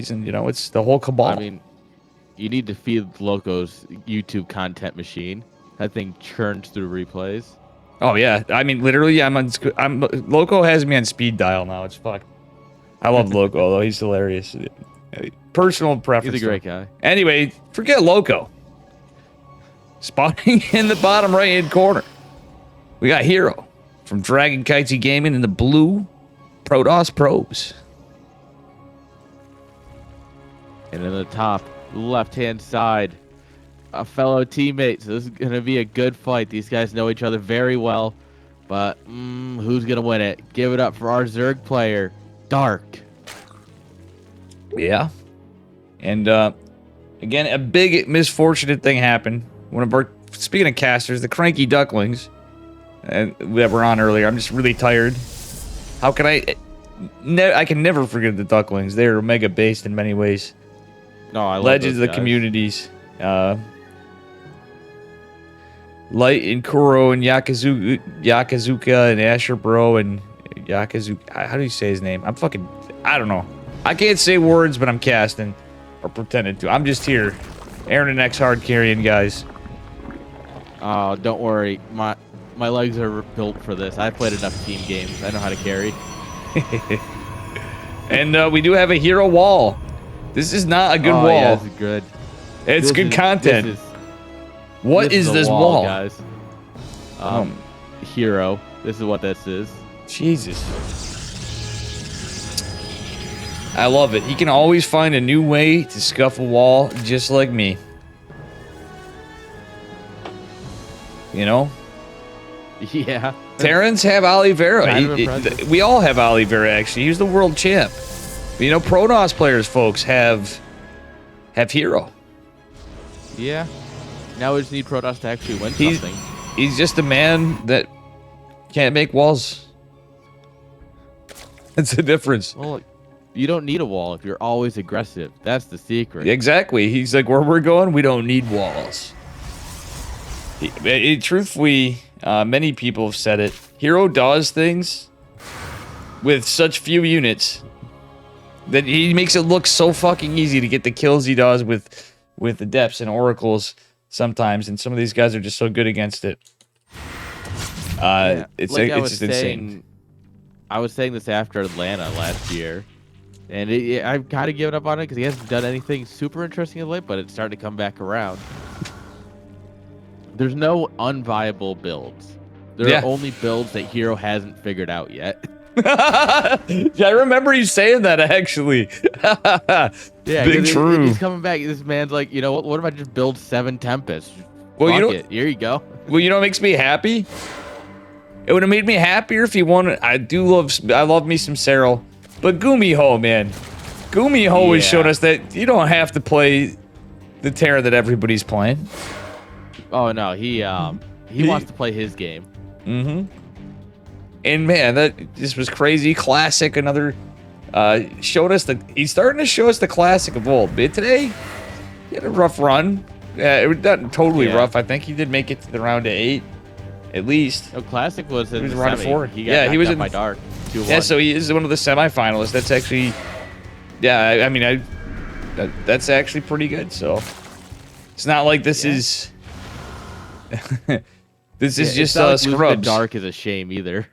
He's in, you know, it's the whole cabal. I mean, you need to feed Loco's YouTube content machine. That thing churns through replays. Oh yeah, I mean, literally, I'm Loco has me on speed dial now. It's fucked. I love Loco though. He's hilarious. Personal preference. He's a great guy. Anyway, forget Loco. Spawning in the bottom right-hand corner, we got herO from Dragon Kitesy Gaming in the blue Protoss probes. And in the top left-hand side, a fellow teammate. So this is going to be a good fight. These guys know each other very well. But who's going to win it? Give it up for our Zerg player, Dark. Yeah. And again, a big misfortunate thing happened. One of our, speaking of casters, the Cranky Ducklings that were on earlier. I'm just really tired. How can I can never forget the Ducklings. They're Omega based in many ways. No, I love Legends those of the guys. communities. Light and Kuro and Yakazuka and Asher Bro and Yakazuka. How do you say his name? I don't know. I can't say words, but I'm casting or pretending to. I'm just here. Aaron and X hard carrying guys. Oh, don't worry. My legs are built for this. I've played enough team games. I know how to carry. And we do have a herO wall. This is not a good wall. Yeah, this is good. It's good content. What is this wall, guys? herO. This is what this is. Jesus. I love it. He can always find a new way to scuff a wall, just like me. You know? Yeah. Terrans have Oliveira. Kind of impressive. We all have Oliveira, actually. He's the world champ. But, you know, Protoss players, folks, have herO. Yeah. Now we just need Protoss to actually win something. He's just a man that can't make walls. That's the difference. Well, look, you don't need a wall if you're always aggressive. That's the secret. Exactly. He's like, where we're going, we don't need walls. Truthfully, many people have said it. herO does things with such few units that he makes it look so fucking easy to get the kills he does with the depths and oracles sometimes, and some of these guys are just so good against it. It's just insane. I was saying this after Atlanta last year, and I've kind of given up on it because he hasn't done anything super interesting of late, but it's starting to come back around. There's no unviable builds. There are only builds that herO hasn't figured out yet. Yeah, I remember you saying that, actually. Yeah, big true. He's coming back. This man's like, you know what if I just build 7 Tempests? Well, Fuck you know, it. Here you go. Well, you know what makes me happy? It would have made me happier if he won. I love me some herO, but Gumiho, man. Gumiho has shown us that you don't have to play the Terra that everybody's playing. Oh no, he wants to play his game. Mm-hmm. And man, this was crazy. Classic, another showed us he's starting to show us the classic of old. But today, he had a rough run. It was not totally rough. I think he did make it to the round of 8, at least. No, classic was in he was the round semi. 4. He got he was in by Dark. 2-1. Yeah, so he is one of the semifinalists. That's actually, I mean, that's actually pretty good. So it's not like this is. This is just like scrubs. Dark is a shame either.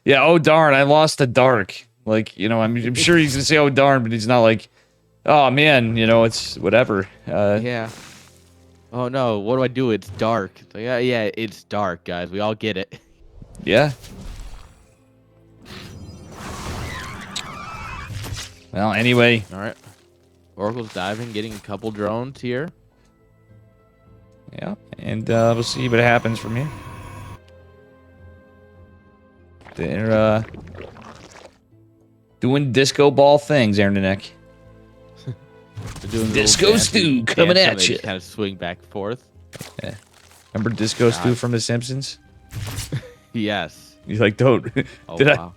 Yeah. Oh darn! I lost to Dark. Like, you know, I'm sure he's gonna say oh darn, but he's not like, oh man, you know, it's whatever. Yeah. Oh no, what do I do? It's dark. It's like, yeah, it's dark, guys. We all get it. Yeah. Well, anyway. All right. Oracle's diving, getting a couple drones here. Yeah, and we'll see what happens from here. They're doing disco ball things, Aaron and Nick. Disco Stew coming at you. Kind of swing back and forth. Yeah. Remember Disco Stew from The Simpsons? Yes. He's like, don't. Oh, Did wow.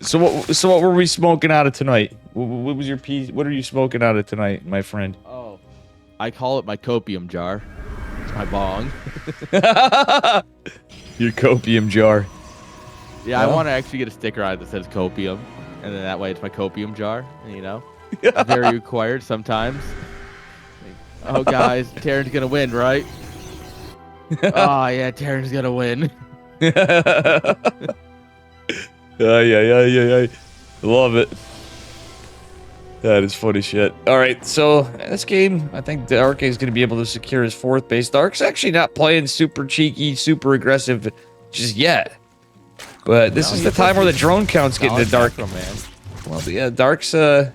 So what were we smoking out of tonight? What was your piece? What are you smoking out of tonight, my friend? Oh, I call it my copium jar. It's my bong. Your copium jar. Yeah, I want to actually get a sticker on it that says copium, and then that way it's my copium jar. You know, very required sometimes. Oh, guys, Terran's gonna win, right? Oh yeah, Terran's gonna win. Yeah. Love it. That is funny shit. All right, so this game, I think Dark is going to be able to secure his 4th base. Dark's actually not playing super cheeky, super aggressive just yet. But this is the time where the drone count's getting to Dark. Man. Well, yeah, Dark's, this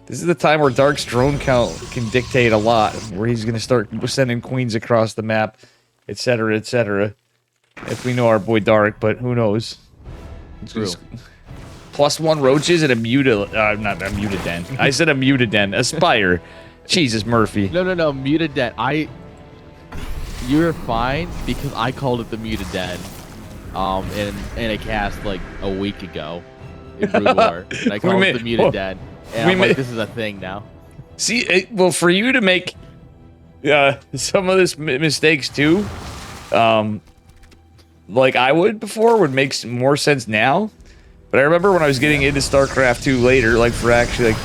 is the time where Dark's drone count can dictate a lot, where he's going to start sending queens across the map, etc., etc. If we know our boy Dark, but who knows? True. +1 roaches and a not a mutaden. I said a mutaden. Aspire. Jesus, Murphy. No, mutaden. You're fine because I called it the mutaden. In a cast like a week ago in Brood War. And I called it the mutaden. And I'm like, this is a thing now. See, well, for you to make some of this mistakes too, like I would before, would make more sense now. But I remember when I was getting into Starcraft 2 later, like for actually like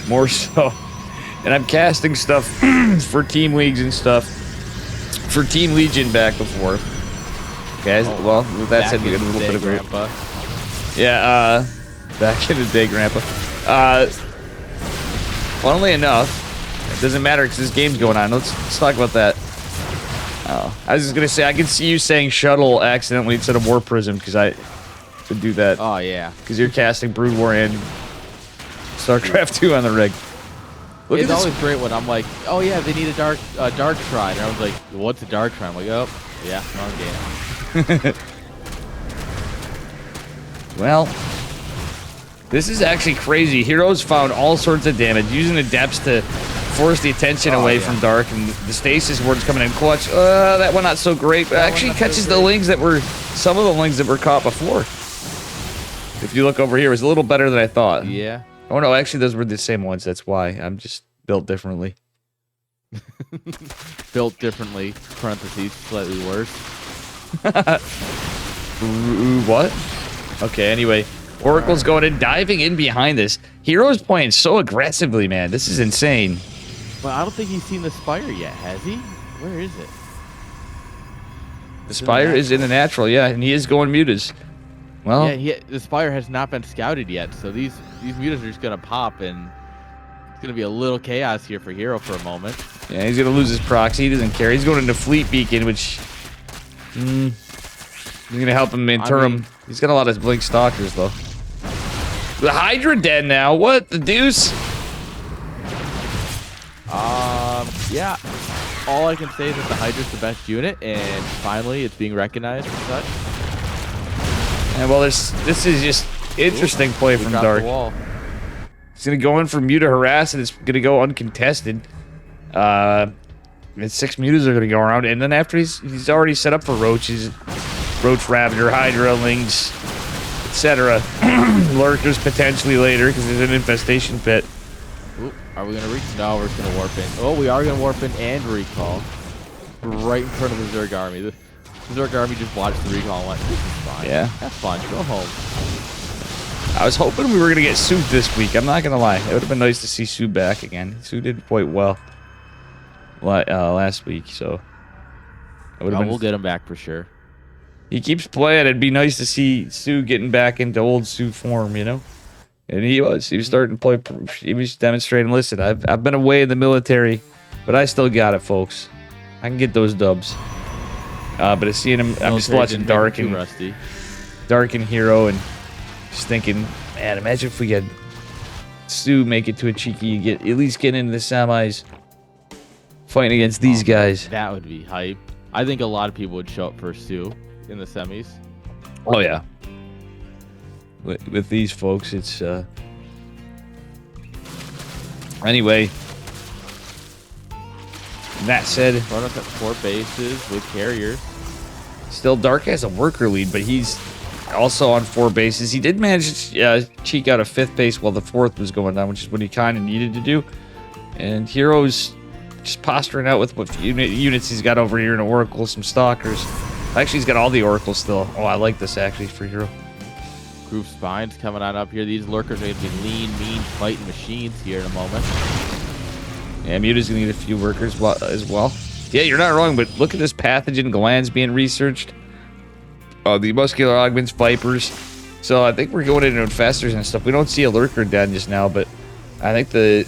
more so, and I'm casting stuff for team leagues and stuff for Team Legion back before. Okay, well that said, we got a little bit of grandpa. Yeah, back in the day, Grandpa. Funnily enough, it doesn't matter because this game's going on. Let's talk about that. Oh, I was just gonna say I can see you saying shuttle accidentally instead of War Prism because I would do that. Oh yeah. Because you're casting Brood War and StarCraft 2 on the rig. Look it's always great when I'm like, oh yeah, they need a dark shrine. And I was like, what's a dark shrine? I'm like, oh yeah, wrong game. Well, this is actually crazy. herO's found all sorts of damage using the depths to force the attention away from Dark, and the stasis ward's coming in clutch. That one not so great, but actually catches the lings that were some of the lings that were caught before. If you look over here, it was a little better than I thought. Yeah. Oh no, actually those were the same ones. That's why I'm just built differently. Built differently. Parentheses, slightly worse. What? Okay. Anyway, Oracle's going in, diving in behind this. herO's playing so aggressively, man. This is insane. But I don't think he's seen the Spire yet, has he? Where is it? The Spire is in the natural, yeah, and he is going mutas. Well, yeah, the Spire has not been scouted yet, so these mutas are just gonna pop, and it's gonna be a little chaos here for herO for a moment. Yeah, he's gonna lose his proxy. He doesn't care. He's going into Fleet Beacon, which is gonna help him interim. He's got a lot of Blink Stalkers though. The Hydra dead now. What the deuce? Yeah. All I can say is that the Hydra's the best unit, and finally it's being recognized and such. And well, this is just interesting play from Dark. He's gonna go in for Muta Harass, and it's gonna go uncontested. And 6 mutas are gonna go around, and then after he's already set up for roaches, Roach Raptor, Hydra, Lings, etc. Lurkers potentially later because there's an infestation pit. Ooh, are we gonna reach? No, we're just gonna warp in. Oh, we are gonna warp in and recall. Right in front of the Zerg army. The Zerg army just watched the recall and went, this is fine. Yeah. That's fun. Go home. I was hoping we were gonna get Sue this week. I'm not gonna lie. It would have been nice to see Sue back again. Sue did quite well last week, so we'll get him back for sure. He keeps playing. It'd be nice to see Sue getting back into old Sue form, you know? And he was starting to play. He was demonstrating, listen, I've been away in the military, but I still got it, folks. I can get those dubs. But I seeing him, I'm just watching Dark and herO and just thinking, man, imagine if we had Sue make it to a cheeky, at least get into the semis, fighting against these guys. That would be hype. I think a lot of people would show up for Sue in the semis. Oh yeah. With these folks, it's anyway. That said, run up at 4 bases with carriers. Still, Dark has a worker lead, but he's also on 4 bases. He did manage to cheek out a 5th base while the 4th was going down, which is what he kind of needed to do. And herO's just posturing out with what units he's got over here in Oracle, some Stalkers. Actually, he's got all the oracles still. Oh, I like this actually for herO. Groove Spines coming on up here. These lurkers are going to be lean, mean, fighting machines here in a moment. Yeah, Muta's gonna need a few workers as well. Yeah, you're not wrong, but look at this pathogen glands being researched. The muscular augments, vipers. So I think we're going into infestors and stuff. We don't see a lurker den just now, but I think the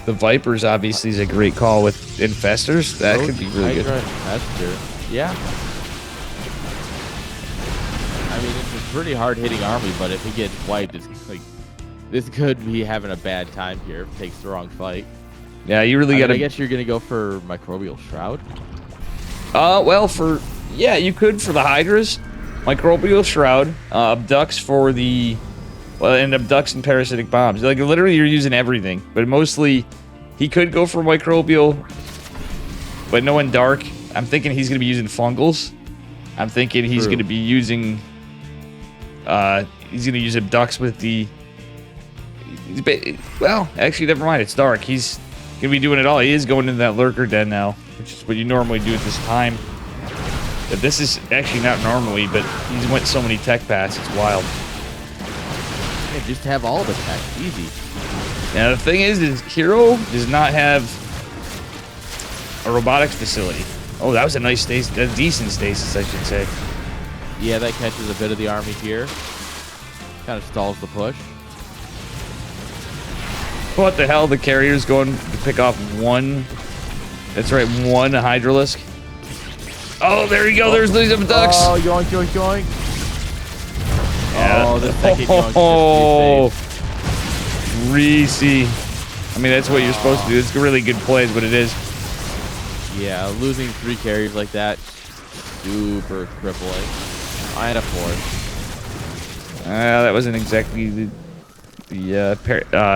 vipers obviously is a great call with infestors. That could be really good. Infestor. Yeah. I mean, it's a pretty hard hitting army, but if he gets wiped, it's like this could be having a bad time here if it takes the wrong fight. Yeah, you really gotta. I guess you're gonna go for Microbial Shroud. Well, yeah, you could for the Hydras, Microbial Shroud, Abducts for the, and Abducts and Parasitic Bombs. Like literally, you're using everything, but mostly, he could go for Microbial, but no one Dark. I'm thinking he's gonna be using Fungals. I'm thinking he's gonna be using, he's gonna use Abducts with the. Well, actually, never mind. It's Dark. He's gonna be doing it all. He is going into that lurker den now, which is what you normally do at this time. But this is actually not normally, but he's went so many tech paths, it's wild. Yeah, just have all the tech, easy. Now the thing is herO does not have a robotics facility. Oh, that was a nice stasis, a decent stasis, I should say. Yeah, that catches a bit of the army here. Kind of stalls the push. What the hell? The carrier's going to pick off one. That's right, one Hydralisk. Oh, there you go. There's these Abducts. Oh, yoink, yoink, yoink. Yeah. Oh, the second yoink. Oh, Reese. I mean, that's what you're supposed to do. It's a really good play is what it is. Yeah, losing 3 carriers like that, super crippling. I had a 4th. That wasn't exactly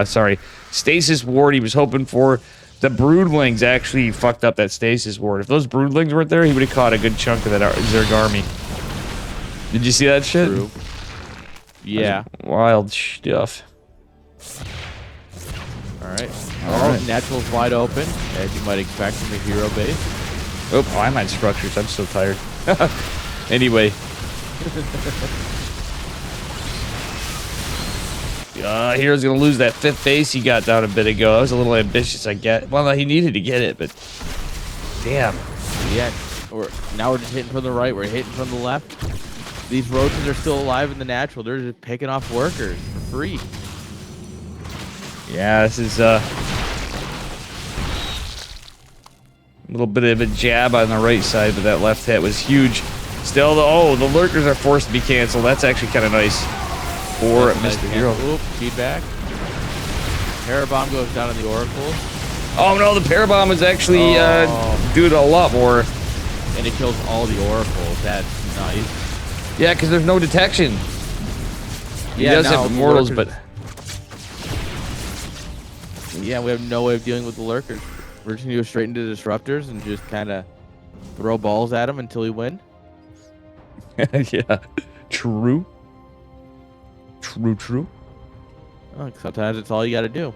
sorry. Stasis ward he was hoping for. The broodlings actually fucked up that stasis ward. If those broodlings weren't there, he would have caught a good chunk of that Zerg army. Did you see that shit? True. Yeah. Wild stuff. Alright. Alright. Natural's wide open, as you might expect from the herO base. Oh, I'm at structures. I'm so tired. Anyway. hero's gonna lose that 5th base he got down a bit ago. That was a little ambitious, I get. Well, he needed to get it, but damn. Yeah. Now we're just hitting from the right. We're hitting from the left. These roaches are still alive in the natural. They're just picking off workers for free. Yeah, this is a little bit of a jab on the right side, but that left hit was huge. Still, the lurkers are forced to be canceled. That's actually kind of nice for Mr. herO. Oop, feedback. Parabomb goes down in the oracles. Oh no, the Parabomb is actually doing a lot more. And it kills all the oracles. That's nice. Yeah, because there's no detection. He does have immortals, but yeah, we have no way of dealing with the lurkers. We're just gonna go straight into disruptors and just kind of throw balls at him until we win. yeah, true. True. Oh, sometimes it's all you got to do.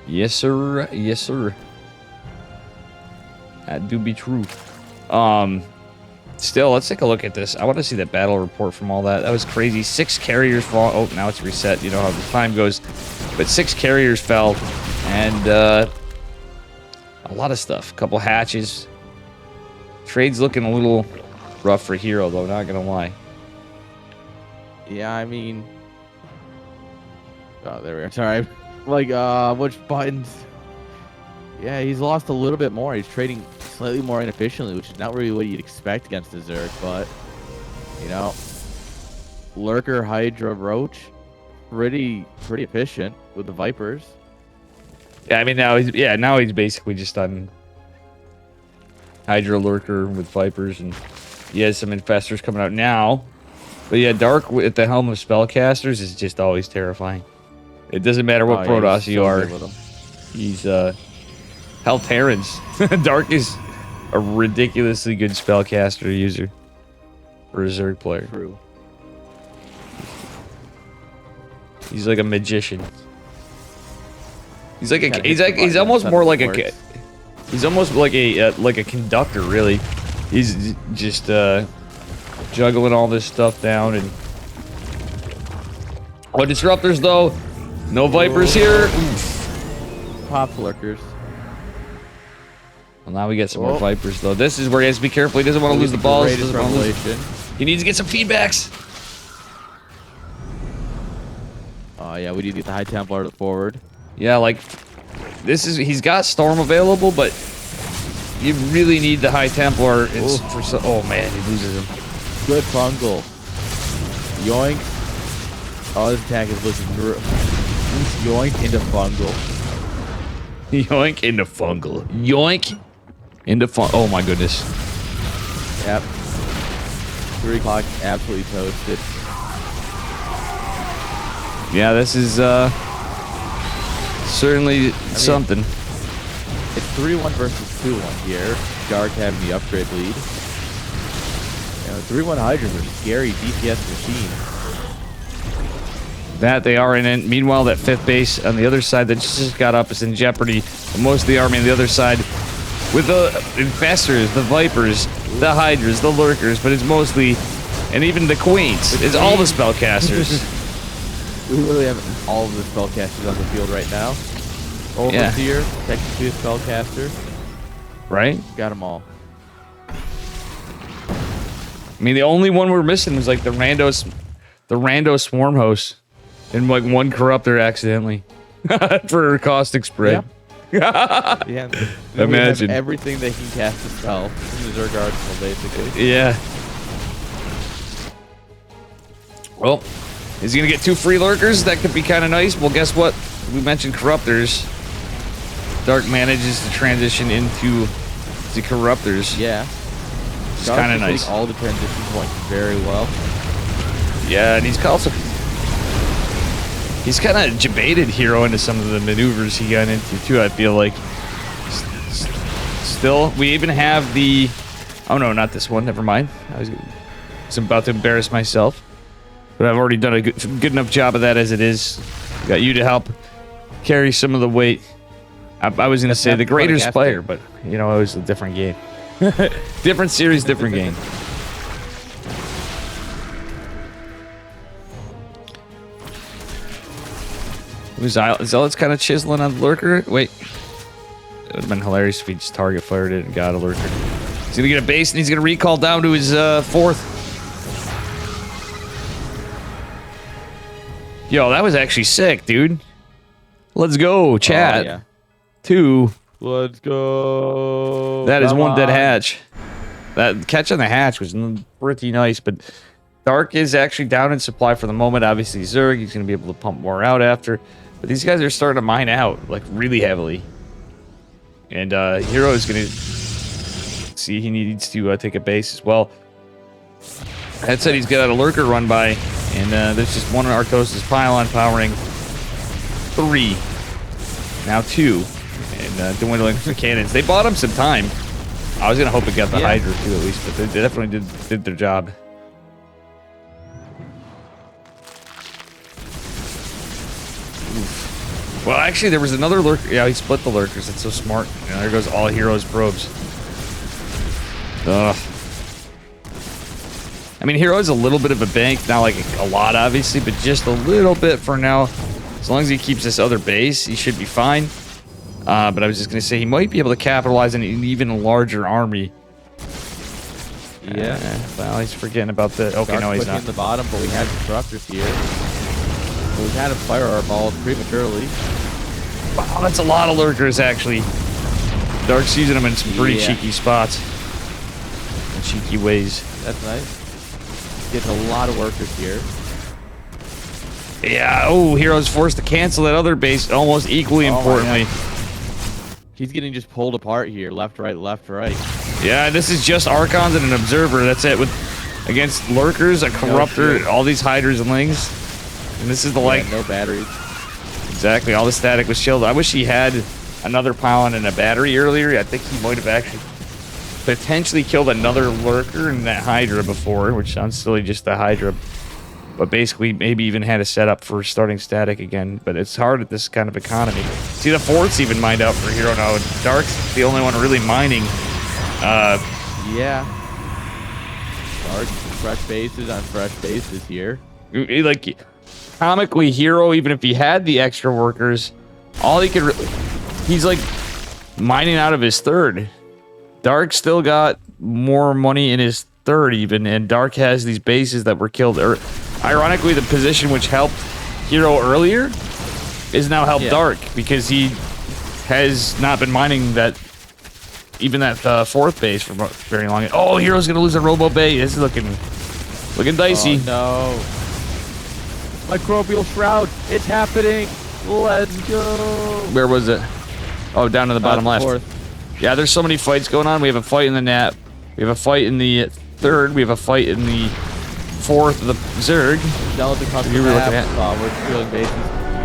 Yes, sir. Yes, sir. That do be true. Still, let's take a look at this. I want to see that battle report from all that. That was crazy. 6 carriers fall. Oh, now it's reset. You know how the time goes. But 6 carriers fell. And a lot of stuff. A couple hatches. Trade's looking a little rough for herO, though. Not going to lie. Yeah, I mean... Oh, there we are. Sorry. Like, which buttons? Yeah, he's lost a little bit more. He's trading slightly more inefficiently, which is not really what you'd expect against the Zerg, but, you know, Lurker, Hydra, Roach, pretty efficient with the Vipers. Yeah, I mean, now he's basically just on Hydra Lurker with Vipers, and he has some Infestors coming out now. But yeah, Dark at the helm of Spellcasters is just always terrifying. It doesn't matter what Protoss you are. He's Hell Terrans. Dark is a ridiculously good spellcaster user for a Zerg player. True. He's like a magician. He's like he's almost more like a He's almost like a conductor, really. He's just juggling all this stuff down and. Oh, disruptors though. No vipers here. Oof. Pop lurkers. Well, now we get some more vipers though. This is where he has to be careful. He doesn't want to lose the balls. He needs to get some feedbacks. Oh yeah, we need to get the High Templar forward. Yeah, like this is he's got Storm available, but you really need the High Templar. It's for oh man, he loses him. Good fungal. Yoink. Oh, this attack is looking through. Yoink into fungal. Yoink into fungal. Yoink into fun. Oh my goodness. Yep. 3 o'clock, absolutely toasted. Yeah, this is certainly something. It's 3-1 versus 2-1 here. Dark having the upgrade lead. 3-1 Hydras are scary DPS machine. That they are in it. Meanwhile, that 5th base on the other side that just got up is in jeopardy. Most of the army on the other side with the infestors, the vipers, the hydras, the lurkers, but it's mostly, and even the queens. It's all the spellcasters. We really have all of the spellcasters on the field right now. Overseer, technically a spellcaster. Right? Got them all. I mean, the only one we're missing was like the rando swarm host. And like one corruptor accidentally for caustic spray. Yeah. Yeah. Imagine everything they can cast a spell in the Zerg arsenal, basically. Yeah. Well, is he gonna get 2 free lurkers? That could be kind of nice. Well, guess what? We mentioned corruptors. Dark manages to transition into the corruptors. Yeah. It's kind of nice. All the transition points very well. Yeah, and he's also. He's kind of debated herO into some of the maneuvers he got into too. I feel like. Still, we even have the. Oh no, not this one. Never mind. I was about to embarrass myself, but I've already done a good enough job of that as it is. Got you to help carry some of the weight. I was gonna say the greatest player, but you know it was a different game, different series, different game. Zealot's kind of chiseling on the lurker. Wait. It would have been hilarious if he just target fired it and got a lurker. He's going to get a base and he's going to recall down to his 4th. Yo, that was actually sick, dude. Let's go, chat. Oh, yeah. 2. Let's go. That is 1 dead hatch. That catch on the hatch was pretty nice, but Dark is actually down in supply for the moment. Obviously, Zerg, he's going to be able to pump more out after. But these guys are starting to mine out, like, really heavily. And herO is going to... See, he needs to take a base as well. That said, he's got a lurker run by. And there's just 1 Arthos' pylon powering 3. Now 2. And dwindling the cannons. They bought him some time. I was going to hope it got the Hydra, too, at least. But they definitely did their job. Well, actually, there was another lurker. Yeah, he split the lurkers. That's so smart. And there goes all herO's probes. Ugh. I mean, herO is a little bit of a bank. Not like a lot, obviously, but just a little bit for now. As long as he keeps this other base, he should be fine. But I was just going to say, he might be able to capitalize on an even larger army. Yeah. Well, he's forgetting about the... Okay, no, he's not. In the bottom, but we had disruptors here. We had to fire our balls prematurely. Wow, that's a lot of lurkers, actually. Dark's using them in some pretty cheeky spots. And cheeky ways. That's nice. Getting a lot of workers here. Yeah, oh, herO's forced to cancel that other base almost equally importantly. He's getting just pulled apart here. Left, right, left, right. Yeah, this is just Archons and an Observer. That's it. With against Lurkers, a Corruptor, all these Hydras and Lings. And this is the no batteries. Exactly, all the static was chilled. I wish he had another pylon and a battery earlier. I think he might have actually potentially killed another Lurker and that Hydra before, which sounds silly, just the Hydra. but basically maybe even had a setup for starting static again. But it's hard at this kind of economy. See, the fourth's even mined out for herO now. Dark's the only one really mining. Yeah. Dark, fresh bases on fresh bases here. Like, comically, herO, even if he had the extra workers, all he could... He's, like, mining out of his third. Dark still got more money in his third, even, and Dark has these bases that were killed. Ironically, the position which helped herO earlier is now helped Dark, because he has not been mining that... Even that fourth base for very long. Oh, herO's gonna lose a Robo Bay. This is looking dicey. Oh, no. Microbial Shroud. It's happening. Let's go. Where was it? Oh, down to the bottom left. Fourth. Yeah, there's so many fights going on. We have a fight in the nap. We have a fight in the third. We have a fight in the fourth of the Zerg. Skeleton across the You were map. looking at. We're stealing bases.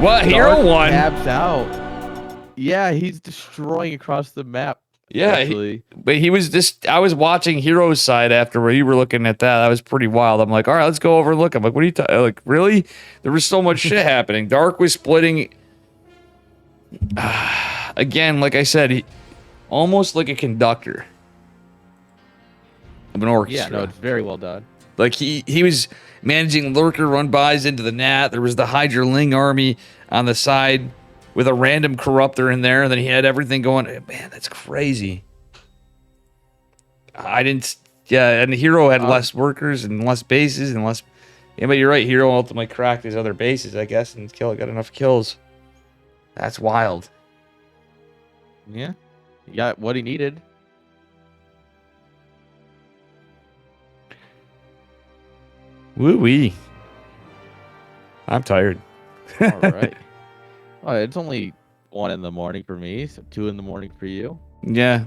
What? herO won. Tabs out. Yeah, he's destroying across the map. Yeah, but he was just... I was watching herO's side after where you were looking at that. That was pretty wild. I'm like, all right, let's go over and look. I'm like, what are you talking... Like, really? There was so much shit happening. Dark was splitting... Again, like I said, almost like a conductor of an orchestra. Yeah, no, it's very well done. Like, he was managing lurker run-bys into the Nat. There was the Hydra Ling army on the side with a random corruptor in there, and then he had everything going. Man, that's crazy. I didn't... Yeah, and herO had less workers and less bases and less... Yeah, but you're right. herO ultimately cracked his other bases, I guess, and got enough kills. That's wild. Yeah. He got what he needed. Woo-wee. I'm tired. All right. It's only 1 in the morning for me, so 2 in the morning for you. Yeah.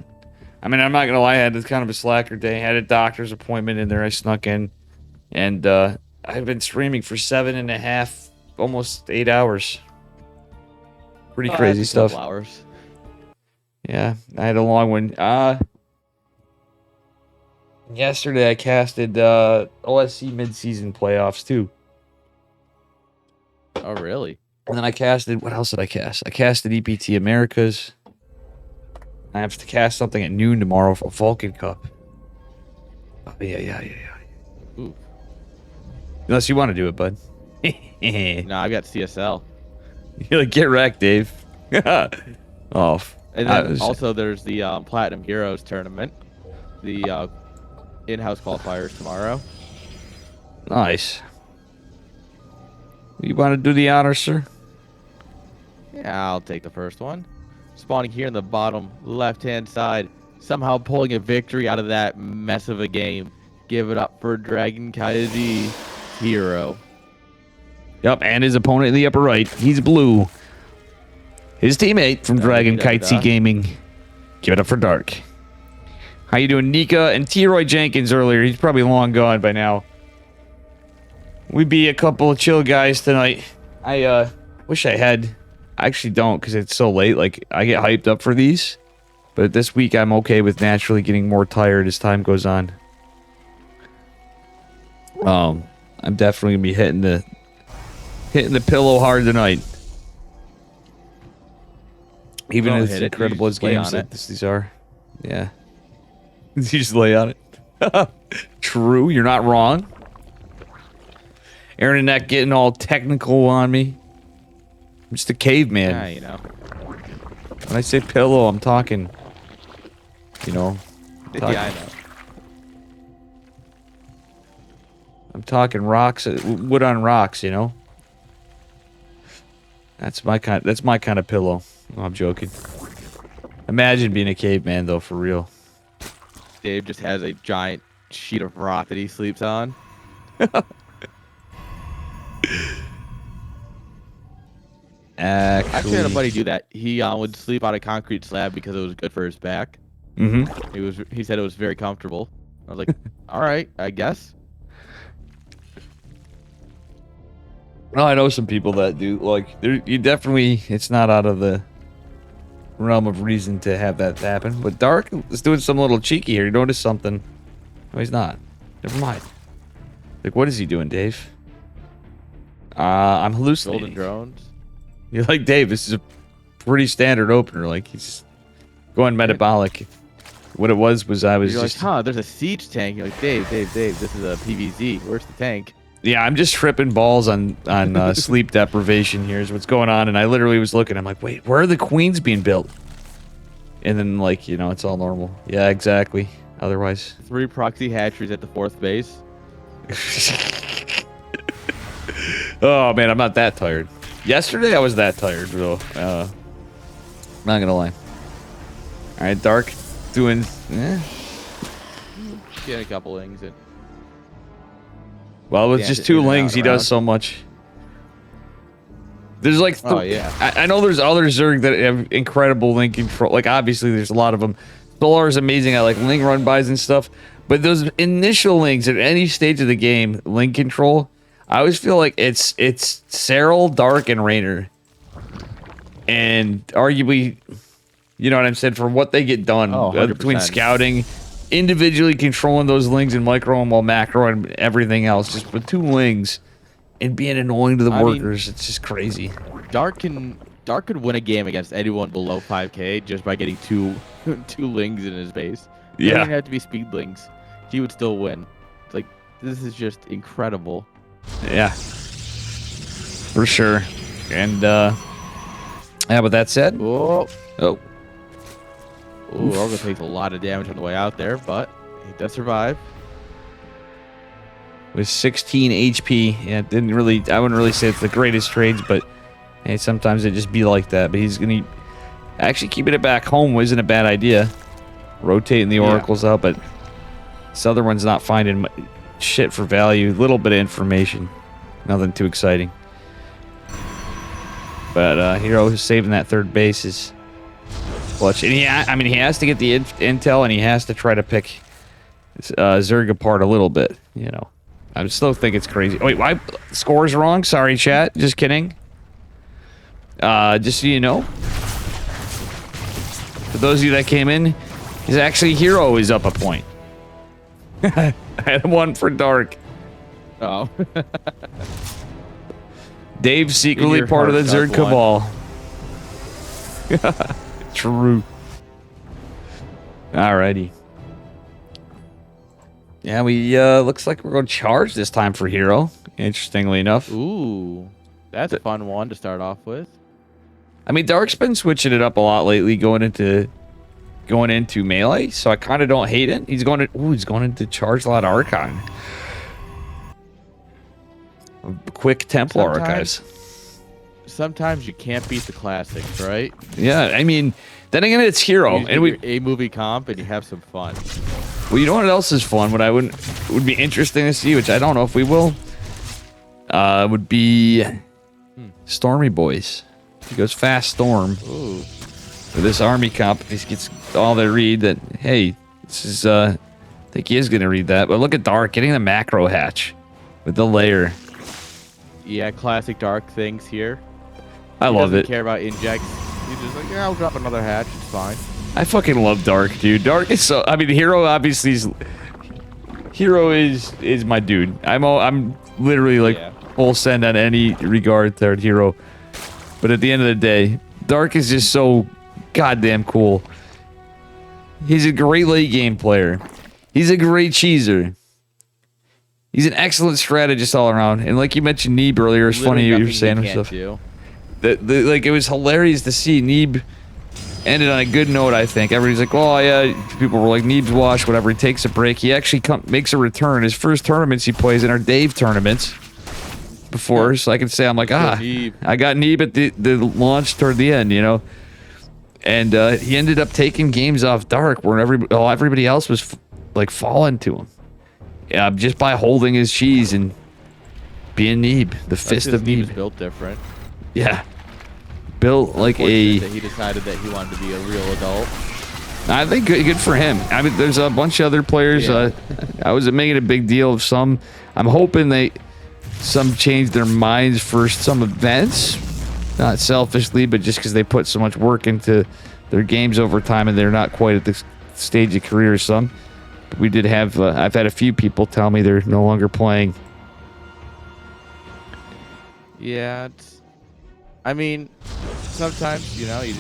I mean, I'm not going to lie. I had kind of a slacker day. I had a doctor's appointment in there. I snuck in. And I've been streaming for 7.5, almost 8 hours. Pretty crazy stuff. Hours. Yeah, I had a long one. Yesterday I casted OSC mid-season playoffs too. Oh, really? And then I casted... What else did I cast? I casted EPT Americas. I have to cast something at noon tomorrow for Vulcan Cup. Oh, yeah. Ooh. Unless you want to do it, bud. No, I got CSL. You're like, get wrecked, Dave. Oh. And then also there's the Platinum Heroes tournament. The in-house qualifiers tomorrow. Nice. You want to do the honor, sir? Yeah, I'll take the first one. Spawning here in the bottom left-hand side. Somehow pulling a victory out of that mess of a game. Give it up for Dragon Kaiji herO. Yep, and his opponent in the upper right. He's blue. His teammate from Dragon Kaiji Gaming. Give it up for Dark. How you doing, Nika and T-Roy Jenkins earlier? He's probably long gone by now. We be a couple of chill guys tonight. I wish I had. I actually don't, because it's so late. Like, I get hyped up for these. But this week I'm okay with naturally getting more tired as time goes on. I'm definitely gonna be hitting the pillow hard tonight. Even as incredible as games that these are. Yeah. You just lay on it. True, you're not wrong. Aaron and Neck getting all technical on me. I'm just a caveman. Yeah, you know. When I say pillow, I'm talking, you know. Yeah, I know. I'm talking rocks, wood on rocks, you know. That's my kind of pillow. No, I'm joking. Imagine being a caveman though, for real. Dave just has a giant sheet of rock that he sleeps on. Actually, I had a buddy do that. He would sleep on a concrete slab because it was good for his back. Mm-hmm. He said it was very comfortable. I was like, all right, I guess. Well, I know some people that do. Like, you definitely, it's not out of the realm of reason to have that happen. But Dark is doing some little cheeky here. You notice something? No, he's not. Never mind. Like, what is he doing, Dave? I'm Golden hallucinating. drones. You're like, Dave, this is a pretty standard opener. Like, he's going metabolic. What it was I was You're just... like, huh, there's a siege tank. You're like, Dave, this is a PVZ. Where's the tank? Yeah, I'm just tripping balls on sleep deprivation here is what's going on. And I literally was looking. I'm like, wait, where are the queens being built? And then, like, you know, it's all normal. Yeah, exactly. Otherwise... 3 proxy hatcheries at the 4th base. Oh, man, I'm not that tired. Yesterday, I was that tired, though. Not gonna lie. All right, Dark doing... Get a couple lings in. Well, with Yeah, just in 2 and out lings, he does around. so much. There's like... Oh, yeah. I know there's other Zerg that have incredible link control. Like, obviously, there's a lot of them. Solar is amazing at, like, link run-bys and stuff. But those initial links at any stage of the game, link control... I always feel like it's herO, Dark, and Raynor. And arguably, you know what I'm saying, for what they get done between 100%. scouting, individually controlling those lings and micro and while macro and everything else, just with 2 lings and being annoying to the workers, it's just crazy. Dark could win a game against anyone below 5k just by getting two lings in his base. It Yeah. doesn't have to be speed lings. He would still win. Like, this is just incredible. Yeah. For sure. And, yeah, with that said... Oh. Oh. Ooh, Olga takes a lot of damage on the way out there, but he does survive. With 16 HP. Yeah, I wouldn't really say it's the greatest trades, but hey, sometimes it just be like that. But he's gonna actually keeping it back home isn't a bad idea. Rotating the oracles out, but this other one's not finding shit for value. Little bit of information, nothing too exciting. But herO is saving that 3rd base is clutch, and he has to get the intel, and he has to try to pick Zerg apart a little bit, you know. I still think it's crazy. Wait, why score's wrong? Sorry, chat. Just kidding. Just so you know, for those of you that came in, is actually herO is up a point. I had 1 for Dark. Oh. Dave's secretly your part of the heart, Zerg Doug cabal. True. Alrighty. Yeah, we looks like we're going to charge this time for herO. Interestingly enough. Ooh. That's a fun one to start off with. I mean, Dark's been switching it up a lot lately, going into melee, so I kind of don't hate it. He's going into charge a lot of Archon. Quick Templar archives. Sometimes you can't beat the classics, right? Yeah, I mean, then again, it's herO, You and we. a movie comp and you have some fun. Well, you know what else is fun? What would be interesting to see, which I don't know if we will. Would be Stormy Boys. He goes Fast Storm. Ooh. For this army comp, he gets all they read that. Hey, this is. I think he is gonna read that. But look at Dark getting the macro hatch with the layer. Yeah, classic Dark things here. I love it. Care about injects. He's just like, yeah, I'll drop another hatch. It's fine. I fucking love Dark, dude. Dark is so. I mean, herO obviously is. herO is my dude. I'm literally like full send on any regard toward herO. But at the end of the day, Dark is just so goddamn cool. He's a great late game player. He's a great cheeser. He's an excellent strategist all around. And like you mentioned Neeb earlier, it's funny you were saying stuff. Like it was hilarious to see Neeb ended on a good note, I think. Everybody's like, oh yeah, people were like, Neeb's washed, whatever. He takes a break. He actually makes a return. His first tournaments he plays in are Dave tournaments before, so I can say I'm like, I got Neeb at the launch toward the end, you know. And he ended up taking games off Dark where everybody else was like falling to him. Yeah, just by holding his cheese and being Neeb, the fist of Neeb. Neeb is built different. Yeah, built like That he decided that he wanted to be a real adult. I think good for him. I mean, there's a bunch of other players. Yeah. I was making a big deal of some. I'm hoping some changed their minds for some events, not selfishly, but just because they put so much work into their games over time and they're not quite at the stage of career as some. We did have. I've had a few people tell me they're no longer playing Yeah, I mean, sometimes, you know, you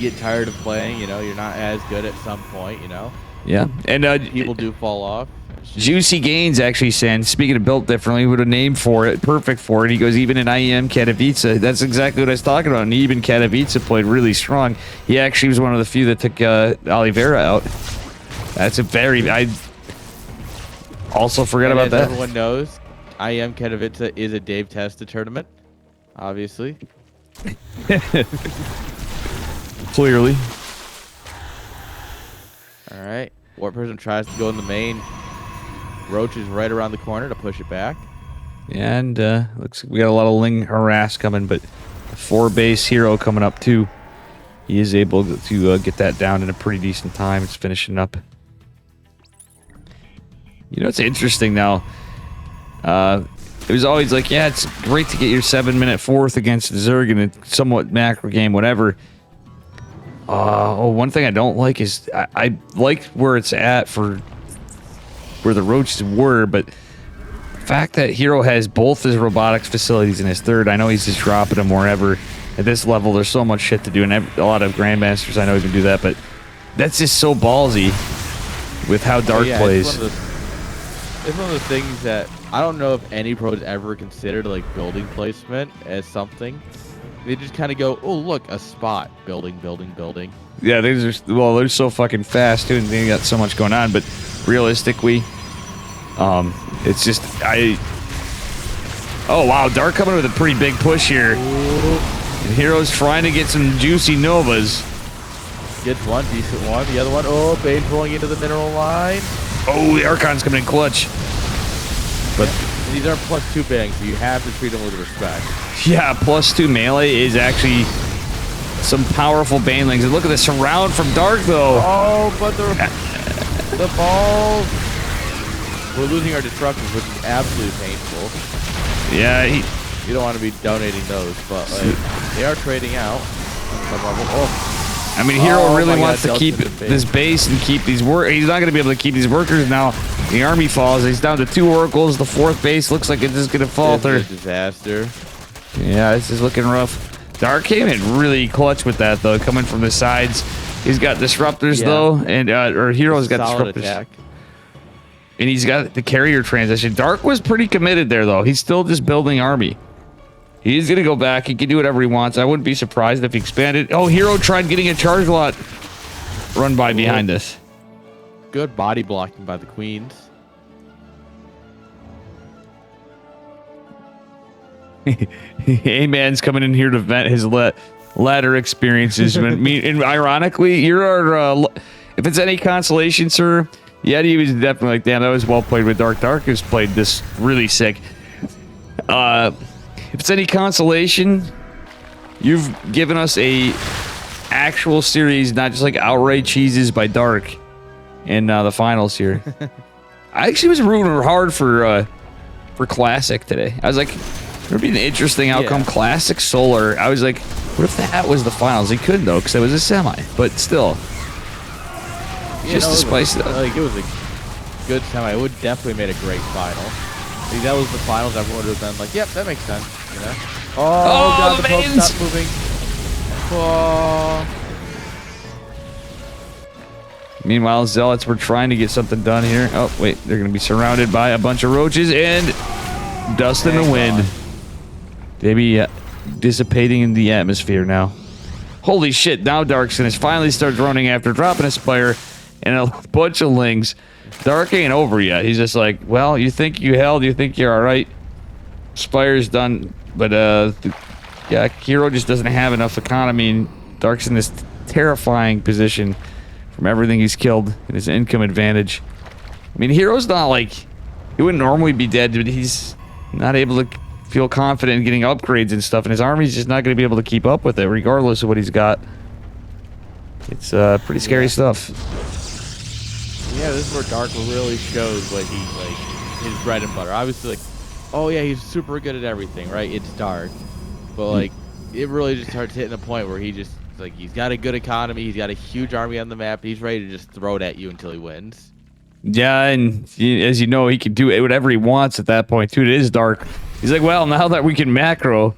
get tired of playing, you know, you're not as good at some point, you know. Yeah, and People do fall off. Juicy Gains actually saying, speaking of built differently, with a name for it, perfect for it. He goes, even in IEM Katowice. That's exactly what I was talking about. And even Katowice played really strong. He actually was one of the few that took Oliveira out. That's a very... I also forgot about that. Everyone knows, IEM Katowice is a Dave Testa tournament, obviously. Clearly. All right. War person tries to go in the main. Roach is right around the corner to push it back. And looks like we got a lot of Ling harass coming, but 4 base herO coming up too. He is able to get that down in a pretty decent time. It's finishing up. You know, it's interesting now. It was always like, yeah, it's great to get your 7-minute fourth against Zerg in a somewhat macro game, whatever. One thing I don't like is I like where it's at for where the roaches were, but the fact that herO has both his robotics facilities in his third, I know he's just dropping them wherever. At this level, there's so much shit to do, and a lot of Grandmasters I know can do that, but that's just so ballsy with how Dark plays. It's one of those things that I don't know if any pros ever considered like building placement as something. They just kind of go, oh, look, a spot. Building, building, building. Yeah, they're so fucking fast, too, and they got so much going on. But realistically, it's just, oh, wow, Dark coming with a pretty big push here. And herO's trying to get some juicy Novas. Gets one, decent one. The other one, oh, Bane's rolling into the mineral line. Oh, the Archon's coming in clutch. But these are +2 bangs, so you have to treat them with respect. Yeah, +2 melee is actually some powerful banelings. And look at the surround from Dark, though. Oh, but the balls. We're losing our destructors, which is absolutely painful. Yeah, you don't want to be donating those, but like, they are trading out on some level. Oh. I mean, herO really wants to keep this base and keep these he's not going to be able to keep these workers now. The army falls. He's down to 2 oracles. The 4th base looks like it's just going to falter. It's a disaster. Yeah, this is looking rough. Dark came in really clutch with that, though, coming from the sides. He's got disruptors, though, and or herO's got disruptors. Attack. And he's got the carrier transition. Dark was pretty committed there, though. He's still just building army. He's going to go back. He can do whatever he wants. I wouldn't be surprised if he expanded. Oh, herO tried getting a charge lot run by behind us. Good body blocking by the queens. A-Man's coming in here to vent his ladder experiences. And ironically, you're our... if it's any consolation, sir, Yeti was definitely like, damn, that was well played with Dark. Dark has played this really sick. If it's any consolation, you've given us a actual series, not just like outright cheeses by Dark in the finals here. I actually was rooting hard for Classic today. I was like, there'd be an interesting outcome. Yeah. Classic Solar. I was like, what if that was the finals? He couldn't though, because it was a semi. But still, just to spice it up. Like, it was a good semi. It would definitely made a great final. If that was the finals, everyone would have been like, yep, that makes sense, you know? Oh God, the Pope stopped moving. Oh. Meanwhile, Zealots were trying to get something done here. Oh, wait, they're going to be surrounded by a bunch of roaches and dust in the wind. They be dissipating in the atmosphere now. Holy shit, now Darkson has finally started running after dropping a Spire and a bunch of Lings. Dark ain't over yet. He's just like, well, you think you held, you think you're alright. Spire's done, but yeah, herO just doesn't have enough economy, and Dark's in this terrifying position from everything he's killed and his income advantage. I mean, herO's not like, he wouldn't normally be dead, but he's not able to feel confident in getting upgrades and stuff, and his army's just not going to be able to keep up with it, regardless of what he's got. It's pretty scary stuff. Yeah, this is where Dark really shows what he's like, his bread and butter. Obviously, like, oh yeah, he's super good at everything, right? It's Dark, but like, it really just starts hitting a point where he just like, he's got a good economy, he's got a huge army on the map, he's ready to just throw it at you until he wins. Yeah, and as you know, he can do whatever he wants at that point too. It is Dark. He's like, well, now that we can macro,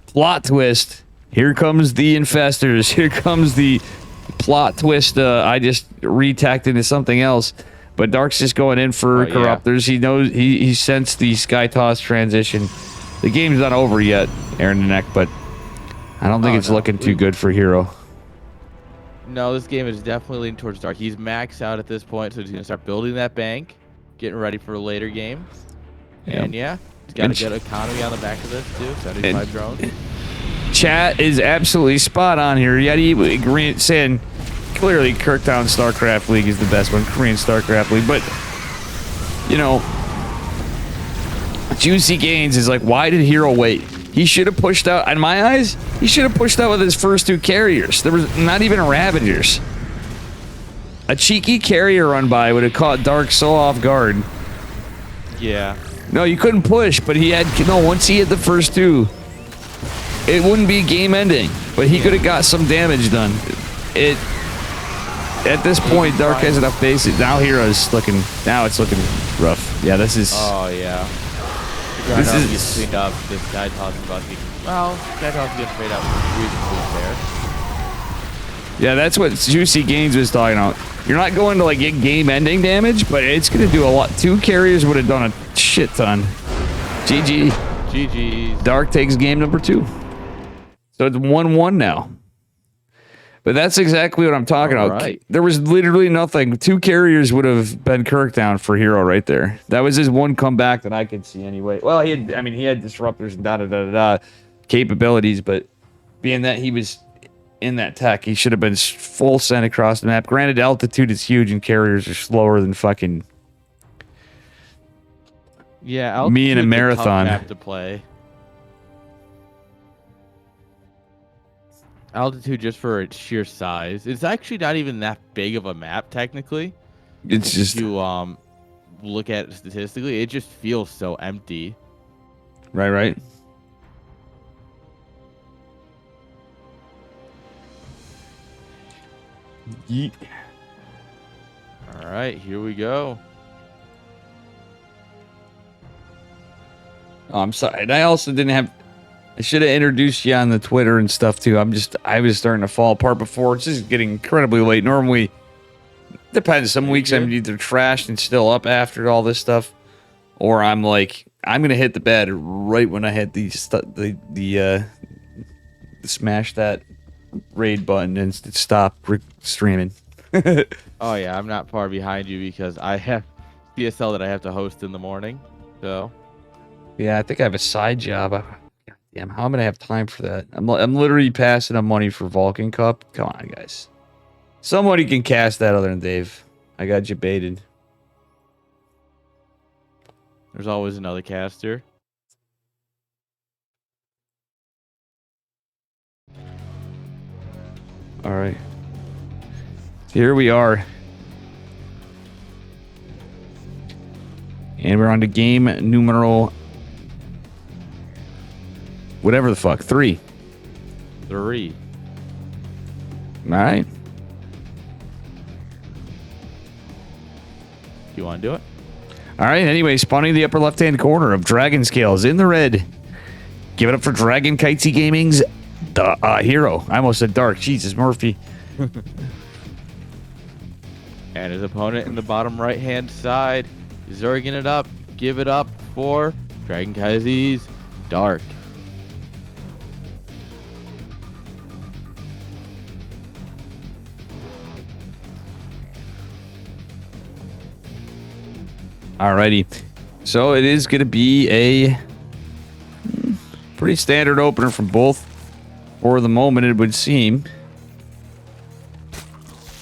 plot twist. Here comes the infestors. Here comes the plot twist. I just retacked into something else. But Dark's just going in for corruptors. Yeah. He knows he sensed the Sky Toss transition. The game's not over yet, Aaron the Neck, but I don't think it's looking too good for herO. No, this game is definitely leaning towards Dark. He's maxed out at this point, so he's gonna start building that bank, getting ready for a later game. Yep. And yeah, he's got a good economy on the back of this too. 75 drones. Chat is absolutely spot on here. Yeti saying clearly Kirktown Starcraft League is the best one, Korean Starcraft League, but you know, Juicy Gains is like, why did herO wait? He should have pushed out, in my eyes, he should have pushed out with his first 2 carriers. There was not even Ravagers. A cheeky carrier run by would have caught Dark so off guard. Yeah. No, you couldn't push, but he had, no, once he hit the first 2, it wouldn't be game ending, but he could have got some damage done. At this point, Dark has enough basic. Now hero's looking, now it's looking rough. Yeah, this is. Oh, yeah. This is cleaned up. This Sky Toss is about to be, well, Sky Toss is getting fade out reasonably fair. Yeah, that's what Juicy Gains was talking about. You're not going to like get game-ending damage, but it's going to do a lot. 2 carriers would have done a shit ton. GG. GG's. Dark takes game number 2. So it's 1-1 now. But that's exactly what I'm talking about. Right. There was literally nothing. 2 carriers would have been Kirktown for herO right there. That was his one comeback that I could see anyway. Well, he had, I mean, he had disruptors and capabilities, but being that he was in that tech, he should have been full sent across the map. Granted, altitude is huge and carriers are slower than fucking me in a marathon. Map to play. Altitude, just for its sheer size, it's actually not even that big of a map technically. It's just, if you look at it statistically, it just feels so empty. Right. Yeet. All right, here we go. Oh, I'm sorry. And I also didn't have. I should have introduced you on the Twitter and stuff too. I was starting to fall apart before. It's just getting incredibly late. Normally, depends. Some weeks I'm either trashed and still up after all this stuff, or I'm like, I'm gonna hit the bed right when I hit the smash that raid button and stop streaming. Oh yeah, I'm not far behind you because I have PSL that I have to host in the morning. So yeah, I think I have a side job. Damn, how am I gonna have time for that? I'm literally passing up money for Vulcan Cup. Come on, guys. Somebody can cast that other than Dave. I got you baited. There's always another caster. All right. Here we are. And we're on to game numero whatever the fuck. 3. All right. You want to do it? All right. Anyway, spawning the upper left-hand corner of Dragon Scales in the red. Give it up for Dragon Kitesy Gaming's herO. I almost said Dark. Jesus, Murphy. And his opponent in the bottom right-hand side, zerging it up. Give it up for Dragon Kitesy Dark. Alrighty, so it is going to be a pretty standard opener from both for the moment, it would seem.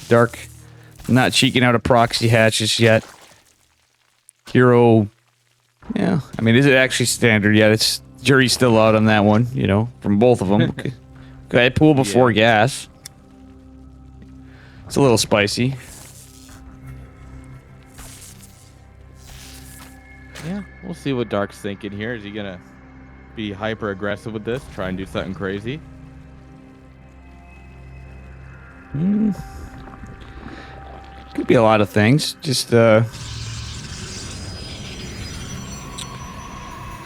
Dark not cheeking out a proxy hatches yet. herO, yeah, I mean, is it actually standard yet? It's jury's still out on that one, you know, from both of them. Okay. Go ahead, pool before gas. It's a little spicy. Yeah, we'll see what Dark's thinking here. Is he gonna be hyper aggressive with this? Try and do something crazy? Could be a lot of things. Just I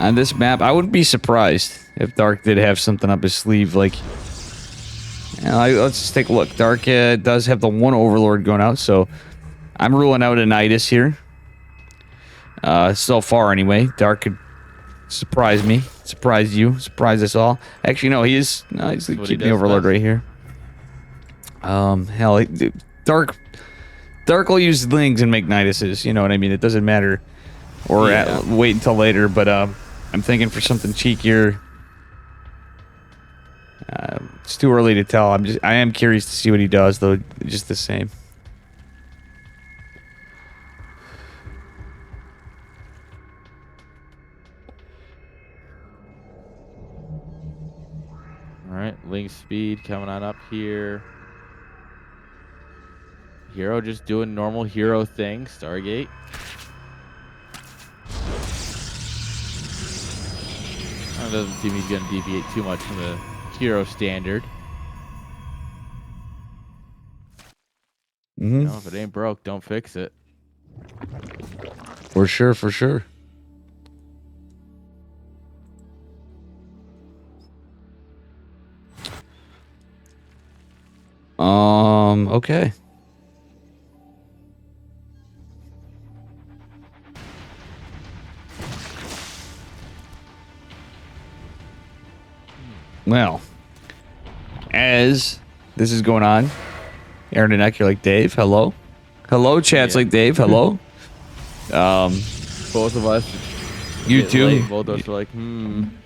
on this map, I wouldn't be surprised if Dark did have something up his sleeve. Like, you know, let's just take a look. Dark does have the one Overlord going out, so I'm ruling out a Nidus here. So far, anyway. Dark could surprise me, surprise you, surprise us all. Actually, no, he's keeping the Overlord right here. Hell, Dark will use Lings and make Niduses. You know what I mean? It doesn't matter. Or wait until later. But I'm thinking for something cheekier. It's too early to tell. I am curious to see what he does, though. Just the same. All right, Link speed coming on up here. herO just doing normal herO thing. Stargate. It doesn't seem he's going to deviate too much from the herO standard. Mm-hmm. You know, if it ain't broke, don't fix it. For sure, for sure. Okay. Well, as this is going on, Aaron and Eck, you're like, Dave, hello? Hello, chat's like, Dave, hello? Both of us. You too. Late. Both of us are like,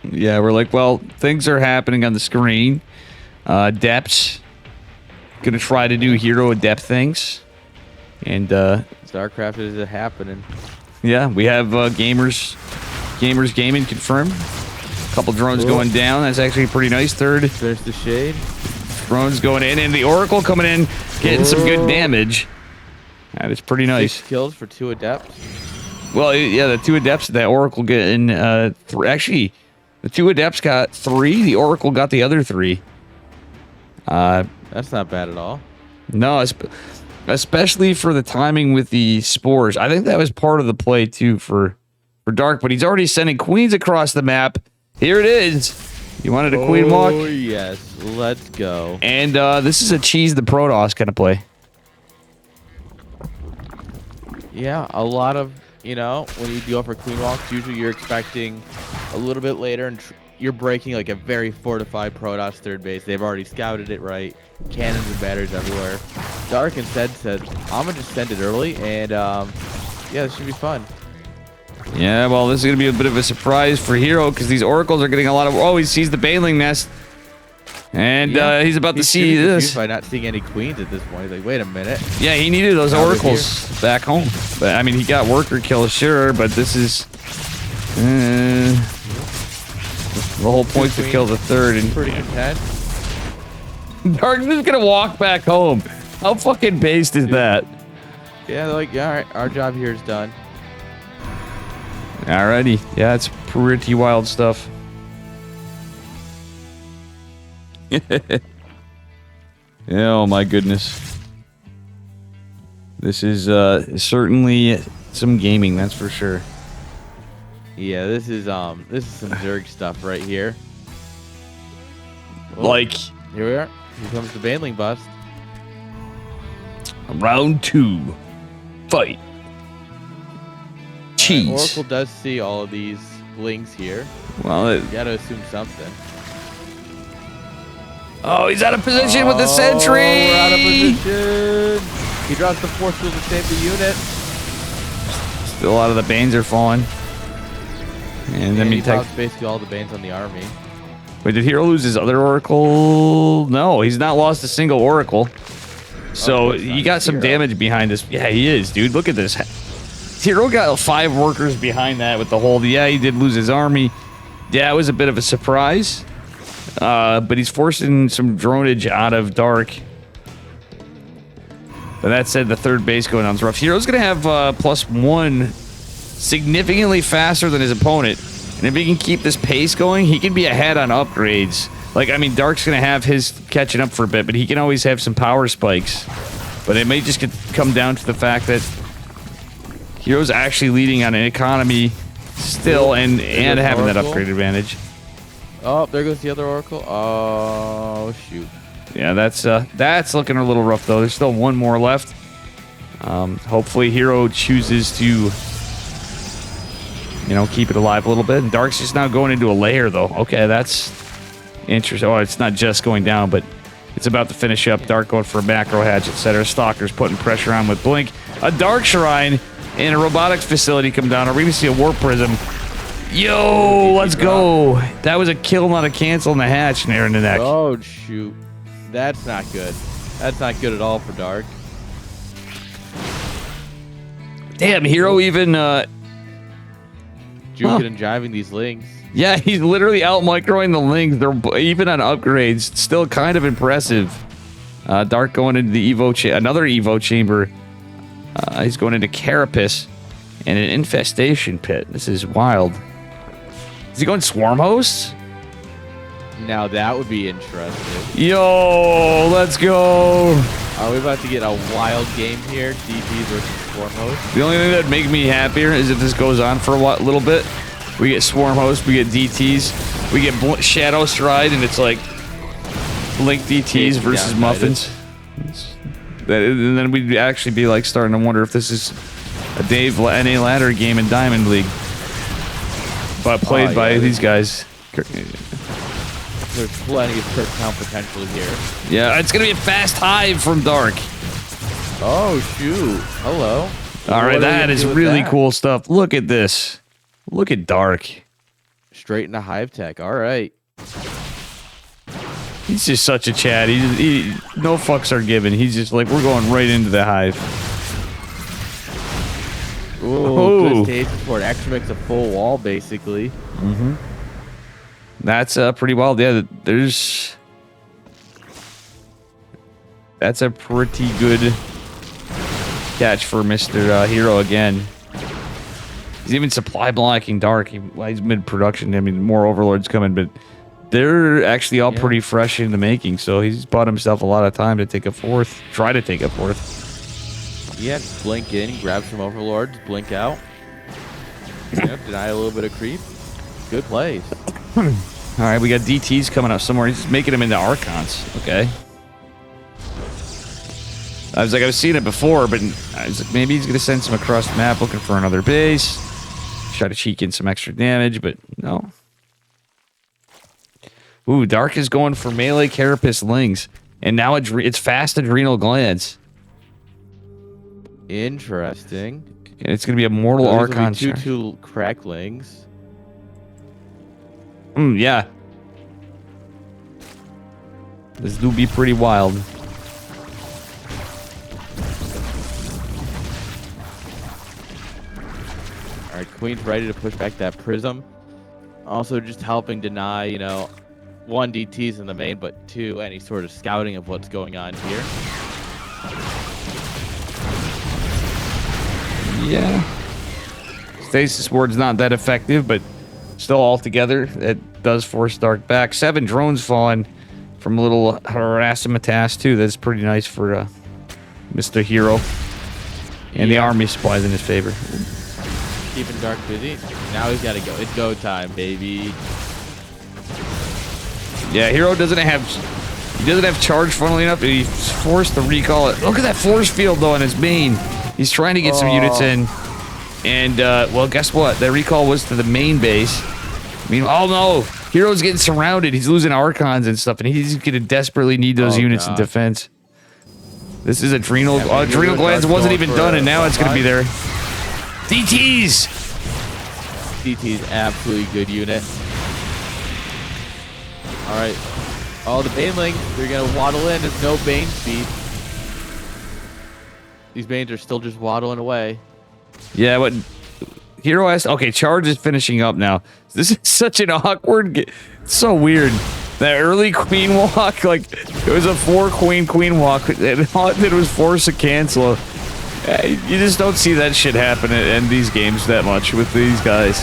Yeah, we're like, well, things are happening on the screen. Depths. Gonna try to do herO depth things. And, Starcraft is happening. yeah, we have Gamers Gaming confirmed. A couple drones going down. That's actually pretty nice. Third. There's the shade. Drones going in, and the Oracle coming in, getting some good damage. That is pretty nice. 6 kills for 2 adepts. Well, yeah, the 2 adepts that Oracle getting, actually, the 2 adepts got 3. The Oracle got the other 3. That's not bad at all. No, especially for the timing with the spores. I think that was part of the play too for Dark. But he's already sending queens across the map. Here it is. You wanted a queen walk? Oh yes, let's go. And this is a cheese the Protoss kind of play. Yeah, a lot of, you know, when you go for queen walks, usually you're expecting a little bit later, and you're breaking like a very fortified Protoss third base. They've already scouted it right. Cannons and batteries everywhere. Dark instead said, I'm gonna just send it early, and yeah, this should be fun. Yeah, well, this is gonna be a bit of a surprise for herO because these Oracles are getting a lot of. Oh, he sees the Baneling nest, and he's about to see this. By not seeing any queens at this point, he's like, wait a minute. Yeah, he needed those Oracles back home. But I mean, he got worker kills, sure, but this is the whole point to kill the third. And pretty content. Dark's just gonna walk back home. How fucking based is that? Yeah, they're like, yeah, all right, our job here is done. Alrighty, yeah, it's pretty wild stuff. Oh my goodness. This is certainly some gaming, that's for sure. Yeah, this is some Zerg stuff right here. Well, Like, here we are. Here comes the Baneling bust. round 2. Fight. Cheese. Oracle does see all of these lings here. Well, You gotta assume something. oh, he's out of position with the sentry. We're out of position. He drops the force field to save the unit. Still, a lot of the Banes are falling. And then he drops basically all the Banes on the army. Wait, did herO lose his other Oracle? No, he's not lost a single Oracle. So you got some damage behind this. Yeah, he is, dude. Look at this. herO got 5 workers behind that with the hold. Yeah, he did lose his army. Yeah, it was a bit of a surprise. But he's forcing some dronage out of Dark. But that said, the third base going on is rough. herO's going to have +1 significantly faster than his opponent. And if he can keep this pace going, he can be ahead on upgrades. Like, I mean, Dark's going to have his catching up for a bit, but he can always have some power spikes. But it may just come down to the fact that herO's actually leading on an economy still, and having that Oracle. upgrade advantage. Oh, there goes the other Oracle. Oh, shoot. Yeah, that's looking a little rough though. There's still one more left. Hopefully herO chooses to, keep it alive a little bit. And Dark's just now going into a lair though. Okay, that's interesting. Oh, it's not just going down, but it's about to finish up. Dark going for a macro hatch, etc. Stalker's putting pressure on with Blink. A Dark Shrine and a robotics facility come down. Are we going to see a Warp Prism? Yo, let's go. That was a kill, not a cancel in the hatch, Nair in the neck. Oh, shoot. That's not good. That's not good at all for Dark. Damn, herO even... Juking and jiving these lings. Yeah, he's literally out-microing the lings. They're even on upgrades. Still kind of impressive. Dark going into the another Evo chamber. He's going into Carapace and an infestation pit. This is wild. Is he going Swarm Hosts? Now that would be interesting. Yo, let's go. Are we about to get a wild game here? DP versus Swarm Host? The only thing that'd make me happier is if this goes on for a little bit. We get Swarm Hosts, we get DTs, we get Shadow Stride, and it's like Blink DTs versus Muffins. And then we'd actually be like starting to wonder if this is a Dave NA ladder game in Diamond League, but played by these guys. There's plenty of Kirk count potential here. Yeah, it's gonna be a fast hive from Dark. Oh shoot! Hello. All right, that is really cool stuff. Look at this. Look at Dark. Straight into hive tech. All right. He's just such a Chad. He no fucks are given. He's just like, we're going right into the hive. Ooh, good stage support. Extra makes a full wall, basically. Mm-hmm. That's pretty wild. Yeah, that's a pretty good catch for Mr. herO again. He's even supply blocking Dark. He's mid-production. I mean, more Overlords coming, but they're actually all pretty fresh in the making, so he's bought himself a lot of time to take a fourth. Try to take a fourth. Yeah, blink in, grab some Overlords, blink out. Deny a little bit of creep. Good plays. All right, we got DTs coming up somewhere. He's making them into Archons. Okay. I was seeing it before, but I was like, maybe he's going to send some across the map looking for another base. Try to cheek in some extra damage, but no. Ooh, Dark is going for melee Carapace Lings. And now it's fast Adrenal Glands. Interesting. And it's going to be a Mortal Archon. 2/2 cracklings. Yeah. This do be pretty wild. All right, Queen's ready to push back that Prism. Also just helping deny, one, DTs in the main, but two, any sort of scouting of what's going on here. Yeah. Stasis Ward's not that effective, but still altogether, it does force Dark back. 7 drones falling from a little Harasimitas too. That's pretty nice for Mr. herO. And the army supplies in his favor. Keeping Dark busy. Now he's got to go. It's go time, baby. Yeah, herO doesn't have charge, funnily enough. He's forced to recall it. Look at that force field though on his main. He's trying to get some units in. And well, guess what? That recall was to the main base. I mean, oh no, herO's getting surrounded. He's losing Archons and stuff, and he's gonna desperately need those units in defense. This is Adrenal. Adrenal Glands wasn't even done, and now it's gonna be there. DTs. DT's absolutely good unit. All right. Oh, the Banelings, they're going to waddle in. There's no Bane speed. These Banes are still just waddling away. Yeah, but herO has... Okay, Charge is finishing up now. This is such an awkward... It's so weird. That early Queen walk, like, it was a 4-Queen walk, and all it did was force a cancel. You just don't see that shit happen in these games that much with these guys.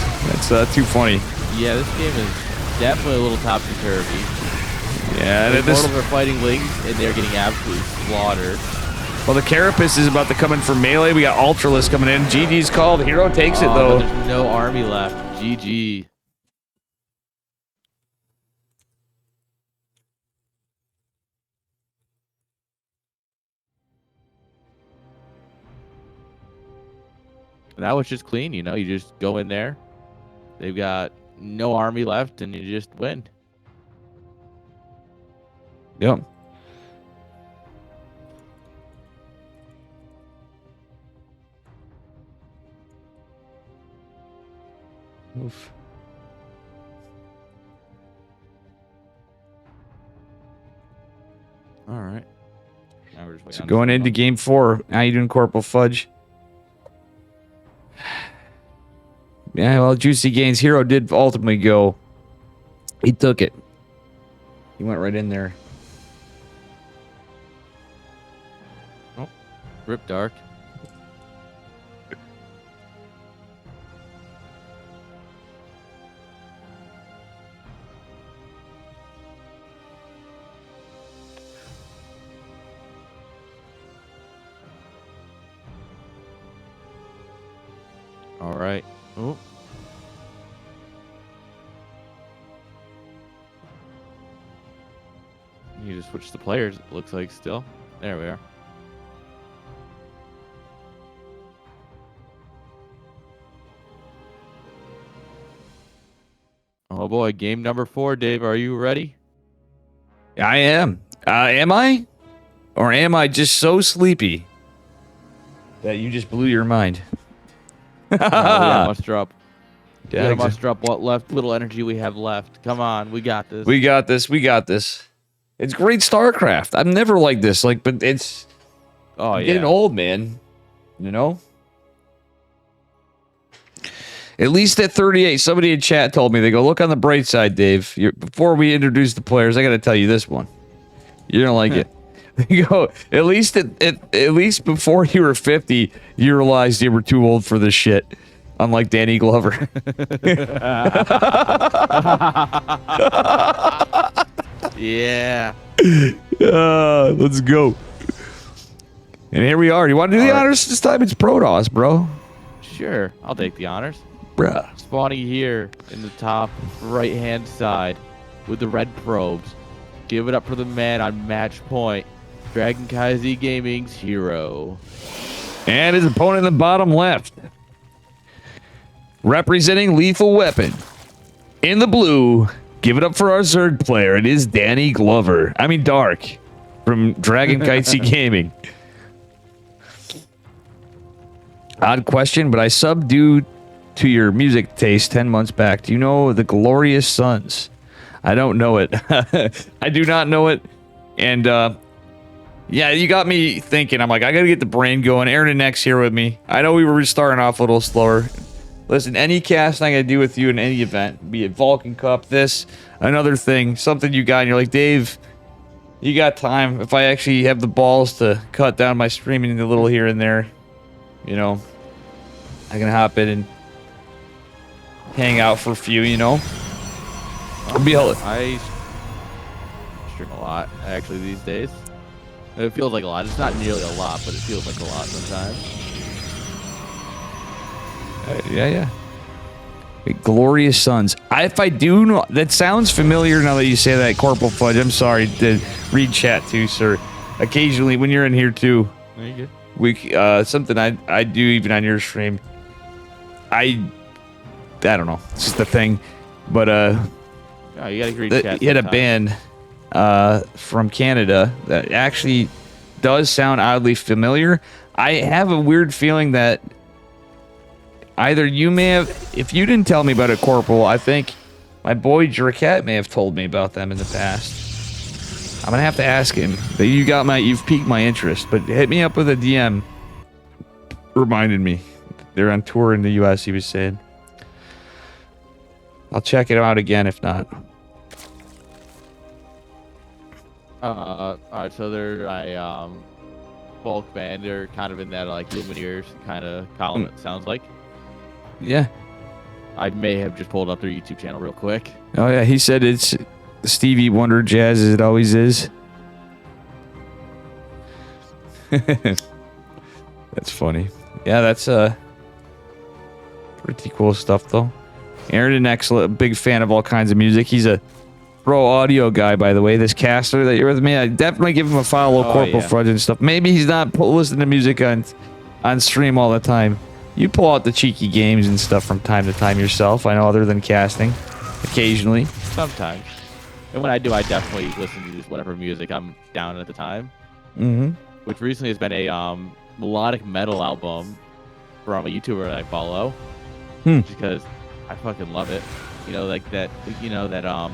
That's too funny. Yeah, this game is definitely a little topsy-turvy. Yeah, the Immortals are fighting Lings, and they're getting absolutely slaughtered. Well, the Carapace is about to come in for melee. We got Ultralisk coming in. GG's called. herO takes it, though. But there's no army left. GG. That was just clean, you know. You just go in there. They've got no army left, and you just win. Yep. Oof. All right. Now we're just So going into game 4, how you doing, Corporal Fudge? Yeah, well, Juicy Gains herO did ultimately go. He took it. He went right in there. Oh, Rip Dark. All right. Oh. You just switch the players, it looks like still. There we are. Oh boy, game number 4, Dave. Are you ready? I am. Am I? Or am I just so sleepy that you just blew your mind? No, we gotta muster up. We Yeah, gotta muster up what little energy we have left. Come on, we got this. We got this. We got this. It's great Starcraft. I've never liked this. Like, but it's getting old, man. You know? At least at 38, somebody in chat told me, they go, look on the bright side, Dave. Before we introduce the players, I got to tell you this one. You're going to like it. They go, at least before you were 50, you realized you were too old for this shit. Unlike Danny Glover. Yeah. Let's go. And here we are. You want to do the honors this time? It's Protoss, bro. Sure, I'll take the honors. Bruh. Spawning here in the top right-hand side with the red probes. Give it up for the man on match point. Dragon Kaizi Gaming's herO. And his opponent in the bottom left. Representing Lethal Weapon. In the blue, give it up for our Zerg player. It is Danny Glover. I mean, Dark. From Dragon Kaizi Gaming. Odd question, but I subbed due to your music taste 10 months back. Do you know the Glorious Sons? I don't know it. I do not know it. And, yeah, you got me thinking. I'm like, I gotta get the brain going. Aaron and X here with me. I know we were starting off a little slower. Listen, any cast I gotta do with you in any event, be it Vulcan Cup, this, another thing, something you got, and you're like, Dave, you got time. If I actually have the balls to cut down my streaming a little here and there, you know, I can hop in and hang out for a few, you know. I stream a lot, actually, these days. It feels like a lot. It's not nearly a lot, but it feels like a lot sometimes. Yeah. Glorious Sons. If I do know, that sounds familiar now that you say that, Corporal Fudge. I'm sorry to read chat too, sir. Occasionally, when you're in here too, something I do even on your stream. I don't know. It's just a thing, but oh, you gotta read chat. He had a band from Canada that actually does sound oddly familiar. I have a weird feeling that either you may have, if you didn't tell me about it, Corporal, I think my boy Jerkat may have told me about them in the past. I'm gonna have to ask him. But you've piqued my interest. But hit me up with a DM. Reminded me. They're on tour in the US, he was saying. I'll check it out again if not. Alright, so they're a folk band. They're kind of in that like Lumineers kind of column, it sounds like. Yeah. I may have just pulled up their YouTube channel real quick. Oh yeah, he said it's Stevie Wonder jazz as it always is. That's funny. Yeah, that's pretty cool stuff though. Aaron, an excellent, big fan of all kinds of music. He's a pro audio guy, by the way. This caster that you're with me, I definitely give him a follow. Corporal Fudge and stuff. Maybe he's not listening to music on stream all the time. You pull out the cheeky games and stuff from time to time yourself. I know, other than casting, occasionally. Sometimes. And when I do, I definitely listen to just whatever music I'm down at the time. Mm-hmm. Which recently has been a melodic metal album from a YouTuber that I follow. Just because I fucking love it. You know, like that. You know that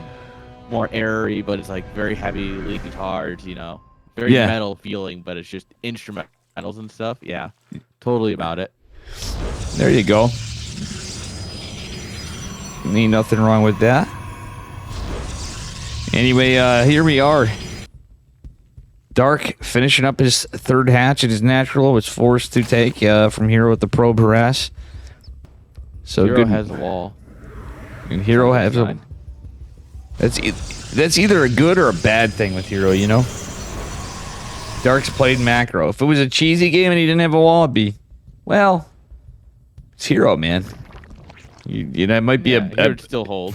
more airy, but it's like very heavy lead guitars. You know, very metal feeling, but it's just instrumentals and stuff. Yeah, totally about it. There you go. Ain't nothing wrong with that. Anyway, here we are. Dark finishing up his third hatch at his natural. Was forced to take from herO with the probe harass. So herO good. has a wall. And herO has a. That's either a good or a bad thing with herO, you know. Dark's played macro. If it was a cheesy game and he didn't have a wall, it'd be, well, it's herO, man. You know, it might be a still hold.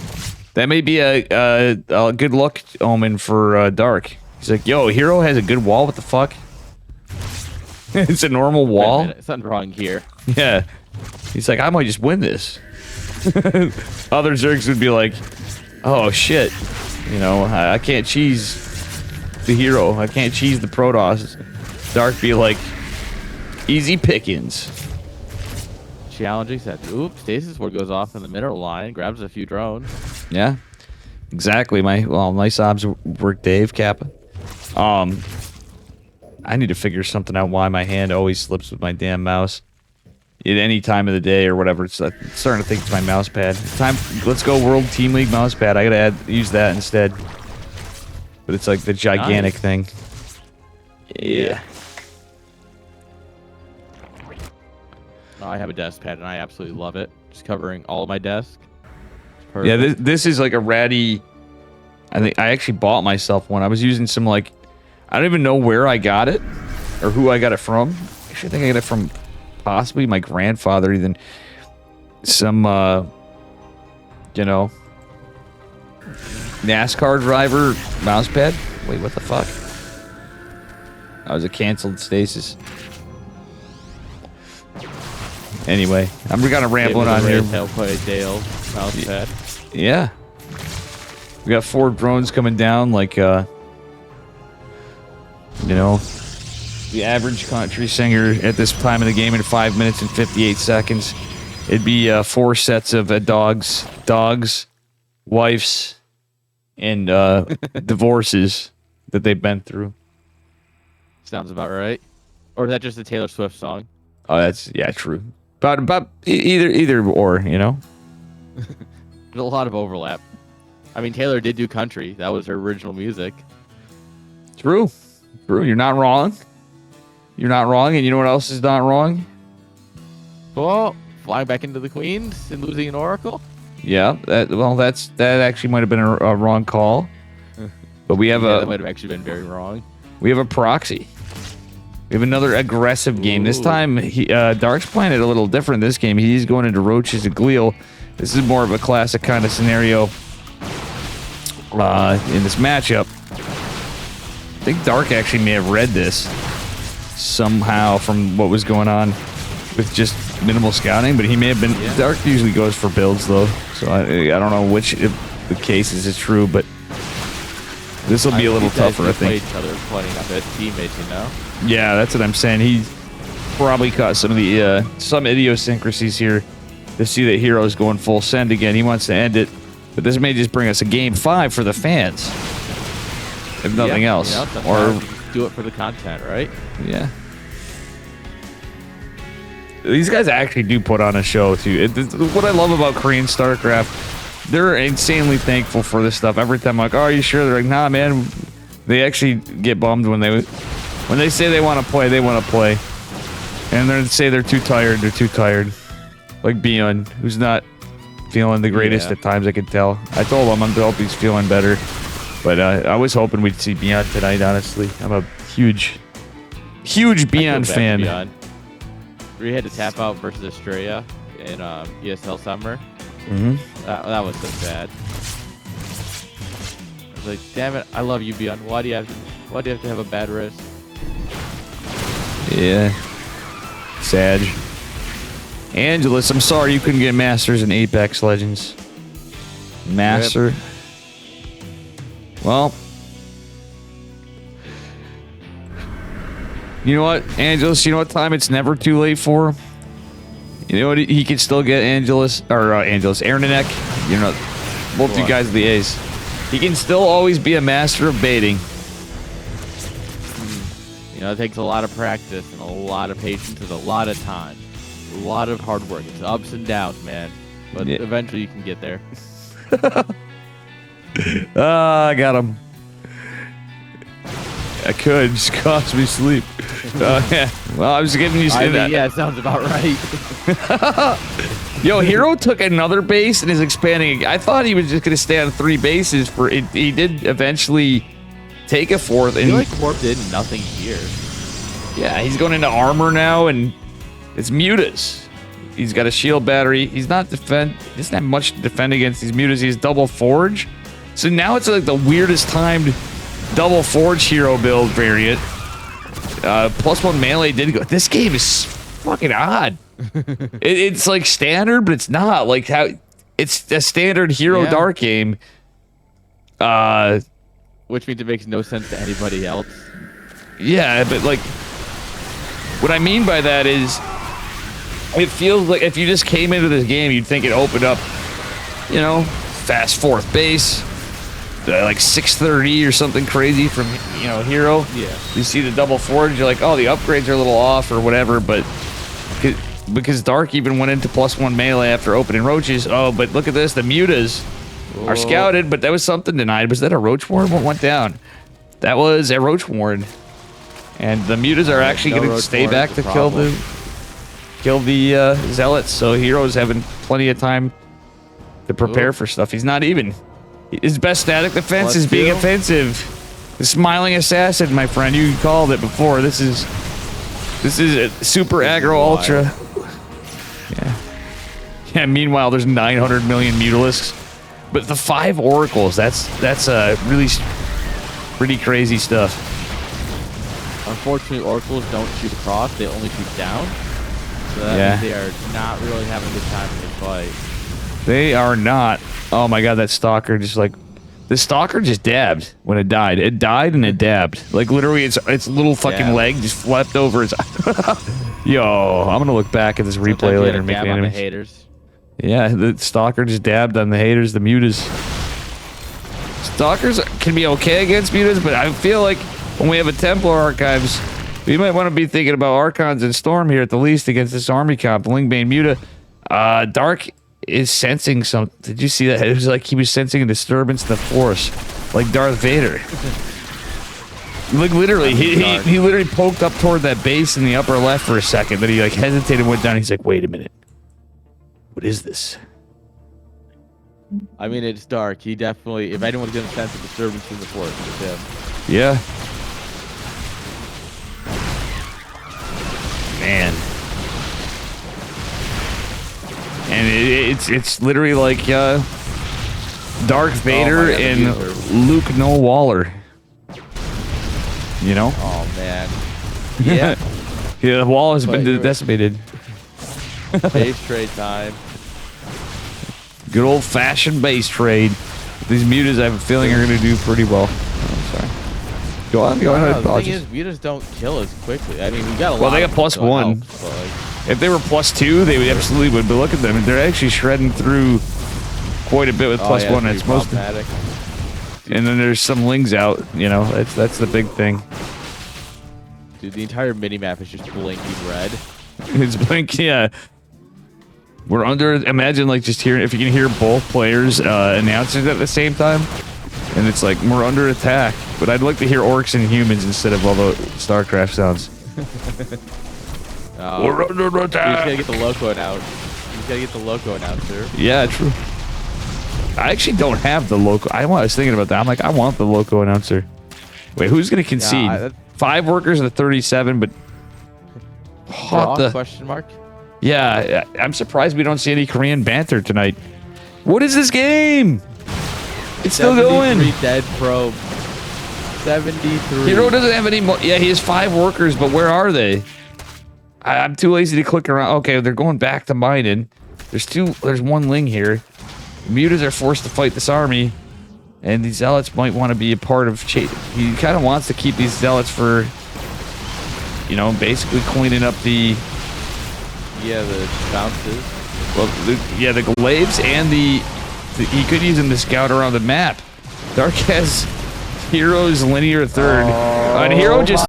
That may be a good luck omen for Dark. He's like, yo, herO has a good wall. What the fuck? It's a normal wall. Something wrong here. Yeah. He's like, I might just win this. Other Zergs would be like, oh shit. You know, I can't cheese the herO. I can't cheese the Protoss. Dark be like, easy pickings. Challenging set. Oops, stasis ward goes off in the middle line, grabs a few drones. Yeah, exactly. Nice obs work, Dave Kappa. I need to figure something out why my hand always slips with my damn mouse at any time of the day or whatever. It's starting to think it's my mouse pad. Let's go World Team League mouse pad. I gotta use that instead. But it's like the gigantic thing. Yeah. I have a desk pad and I absolutely love it. Just covering all of my desk. Yeah, this is like a ratty. I think I actually bought myself one. I was using some like, I don't even know where I got it or who I got it from. Actually, I think I got it from possibly my grandfather, even some, you know, NASCAR driver mouse pad. Wait, what the fuck? That was a canceled stasis. Anyway, I'm kind of rambling on here. Dale mouse pad. Yeah. We got 4 drones coming down, like, you know, the average country singer at this time of the game in 5 minutes and 58 seconds. It'd be 4 sets of dogs, wives, and divorces that they've been through. Sounds about right. Or is that just a Taylor Swift song? Oh, that's, yeah, true. But either or, you know? There's a lot of overlap. I mean, Taylor did do country. That was her original music. True. You're not wrong. You're not wrong, and you know what else is not wrong? Well, flying back into the Queens and losing an Oracle? Yeah, that actually might have been a wrong call. But we have that might have actually been very wrong. We have a proxy. We have another aggressive game. This time, Dark's playing it a little different this game. He's going into Roaches and Gleal. This is more of a classic kind of scenario in this matchup. I think Dark actually may have read this somehow from what was going on with just minimal scouting, but he may have been... Yeah. Dark usually goes for builds, though, so I don't know which of the cases is true, but this will be a little tougher, I think. Each other pointing up at teammates, you know? Yeah, that's what I'm saying. He probably caught some of the some idiosyncrasies here to see that herO's going full send again. He wants to end it, but this may just bring us a game 5 for the fans, if nothing else. You know, or do it for the content, right? Yeah. These guys actually do put on a show too. What I love about Korean Starcraft, they're insanely thankful for this stuff. Every time I'm like, oh, are you sure? They're like, nah, man. They actually get bummed when they say they want to play, they want to play. And they say they're too tired, they're too tired. Like Beyond, who's not feeling the greatest at times, I could tell. I told him I hope he's feeling better. But I was hoping we'd see Beyond tonight, honestly. I'm a huge Huge I feel Beyond bad for fan. Beyond. We had to tap out versus Australia in ESL Summer. Mm-hmm. That was so sad. I was like, damn it, I love you, Beyond. Why do you have to have a bad wrist? Yeah. Sad. Angelus, I'm sorry you couldn't get Masters in Apex Legends. Master. Yep. Well. You know what, Angelus, you know what time it's never too late for? You know what, he can still get Angelus, Ernanek. You know, both you guys are the A's. He can still always be a master of baiting. You know, it takes a lot of practice and a lot of patience and a lot of time. A lot of hard work. It's ups and downs, man. But Yeah. eventually you can get there. I got him. I could just cost me sleep. Yeah. Well, I was giving you. Yeah, it sounds about right. Yo, herO took another base and is expanding. I thought he was just gonna stay on 3 bases for it. He did eventually take a 4th. I And feel like Corp did nothing here. yeah, he's going into armor now, and it's mutas. He's got a shield battery. He's not defend. He doesn't have much to defend against these mutas. He's double forge. So now it's like the weirdest timed double forge herO build variant. +1 melee did go. This game is fucking odd. It's like standard, but it's not like how it's a standard herO dark game. Which means it makes no sense to anybody else. Yeah, but like, what I mean by that is, it feels like if you just came into this game, you'd think it opened up, you know, fast 4th base, like 630 or something crazy from, you know, herO. Yeah. You see the double forge, you're like, oh, the upgrades are a little off or whatever, but because Dark even went into +1 melee after opening roaches. Oh, but look at this, the mutas are scouted, but that was something denied. Was that a roach ward? What went down? That was a roach ward. And the mutas are actually going to stay back to kill the zealots. So herO's having plenty of time to prepare for stuff. He's not even. His best static defense is being offensive. The smiling assassin, my friend. You called it before. This is a super aggro ultra. Yeah. Yeah. Meanwhile, there's 900 million mutalisks, but the 5 oracles. That's really pretty crazy stuff. Unfortunately, oracles don't shoot across; they only shoot down. So that means they are not really having a good time in this fight. They are not. Oh my god, that stalker just like... The stalker just dabbed when it died. It died and it dabbed. Like literally its little fucking leg just flapped over its... Yo, I'm gonna look back at this replay later and make the enemies. Haters. Yeah, the stalker just dabbed on the haters, the mutas. Stalkers can be okay against mutas, but I feel like when we have a Templar Archives, we might want to be thinking about Archons and Storm here at the least against this army comp. Lingbane Muta. Dark is sensing something. Did you see that? It was like he was sensing a disturbance in the force, like Darth Vader. Like literally, he literally poked up toward that base in the upper left for a second. Then he like hesitated and went down. He's like, wait a minute. What is this? I mean, it's Dark. He definitely, if anyone's going to sense a disturbance in the force, it's him. Yeah. Man. And it's literally like Darth Vader and Luke No Waller. You know? Oh man. Yeah. Yeah, the wall has been decimated. Base trade time. Good old fashioned base trade. These mutas I have a feeling are gonna do pretty well. Oh, sorry. Go on, go ahead. The thing is, mutas don't kill as quickly. I mean, we got a lot. Well, they got +1. If they were +2, they would absolutely would. But look at them; they're actually shredding through quite a bit with +1. That's most. And then there's some lings out. You know, that's the big thing. Dude, the entire minimap is just blinking red. It's blinking. Yeah. We're under. Imagine like just hearing if you can hear both players announcing at the same time, and it's like we're under attack. But I'd like to hear orcs and humans instead of all the Starcraft sounds. We're under attack. You just gotta get the loco out. You just gotta get the loco announcer. Yeah, true. I actually don't have the loco. I was thinking about that. I'm like, I want the loco announcer. Wait, who's gonna concede? 5 workers to 37, but Draw, what the? question mark? Yeah, I'm surprised we don't see any Korean banter tonight. What is this game? It's still going. 73 dead probe. 73. herO doesn't have any more. Yeah, he has 5 workers, but where are they? I'm too lazy to click around. Okay, they're going back to mining. There's 1 Ling here. Mutas are forced to fight this army, and these zealots might want to be a part of. He kind of wants to keep these zealots for, you know, basically cleaning up the. Yeah, the bounces. Well, the glaives and he could use them to scout around the map. Dark has herO's linear third, and herO just.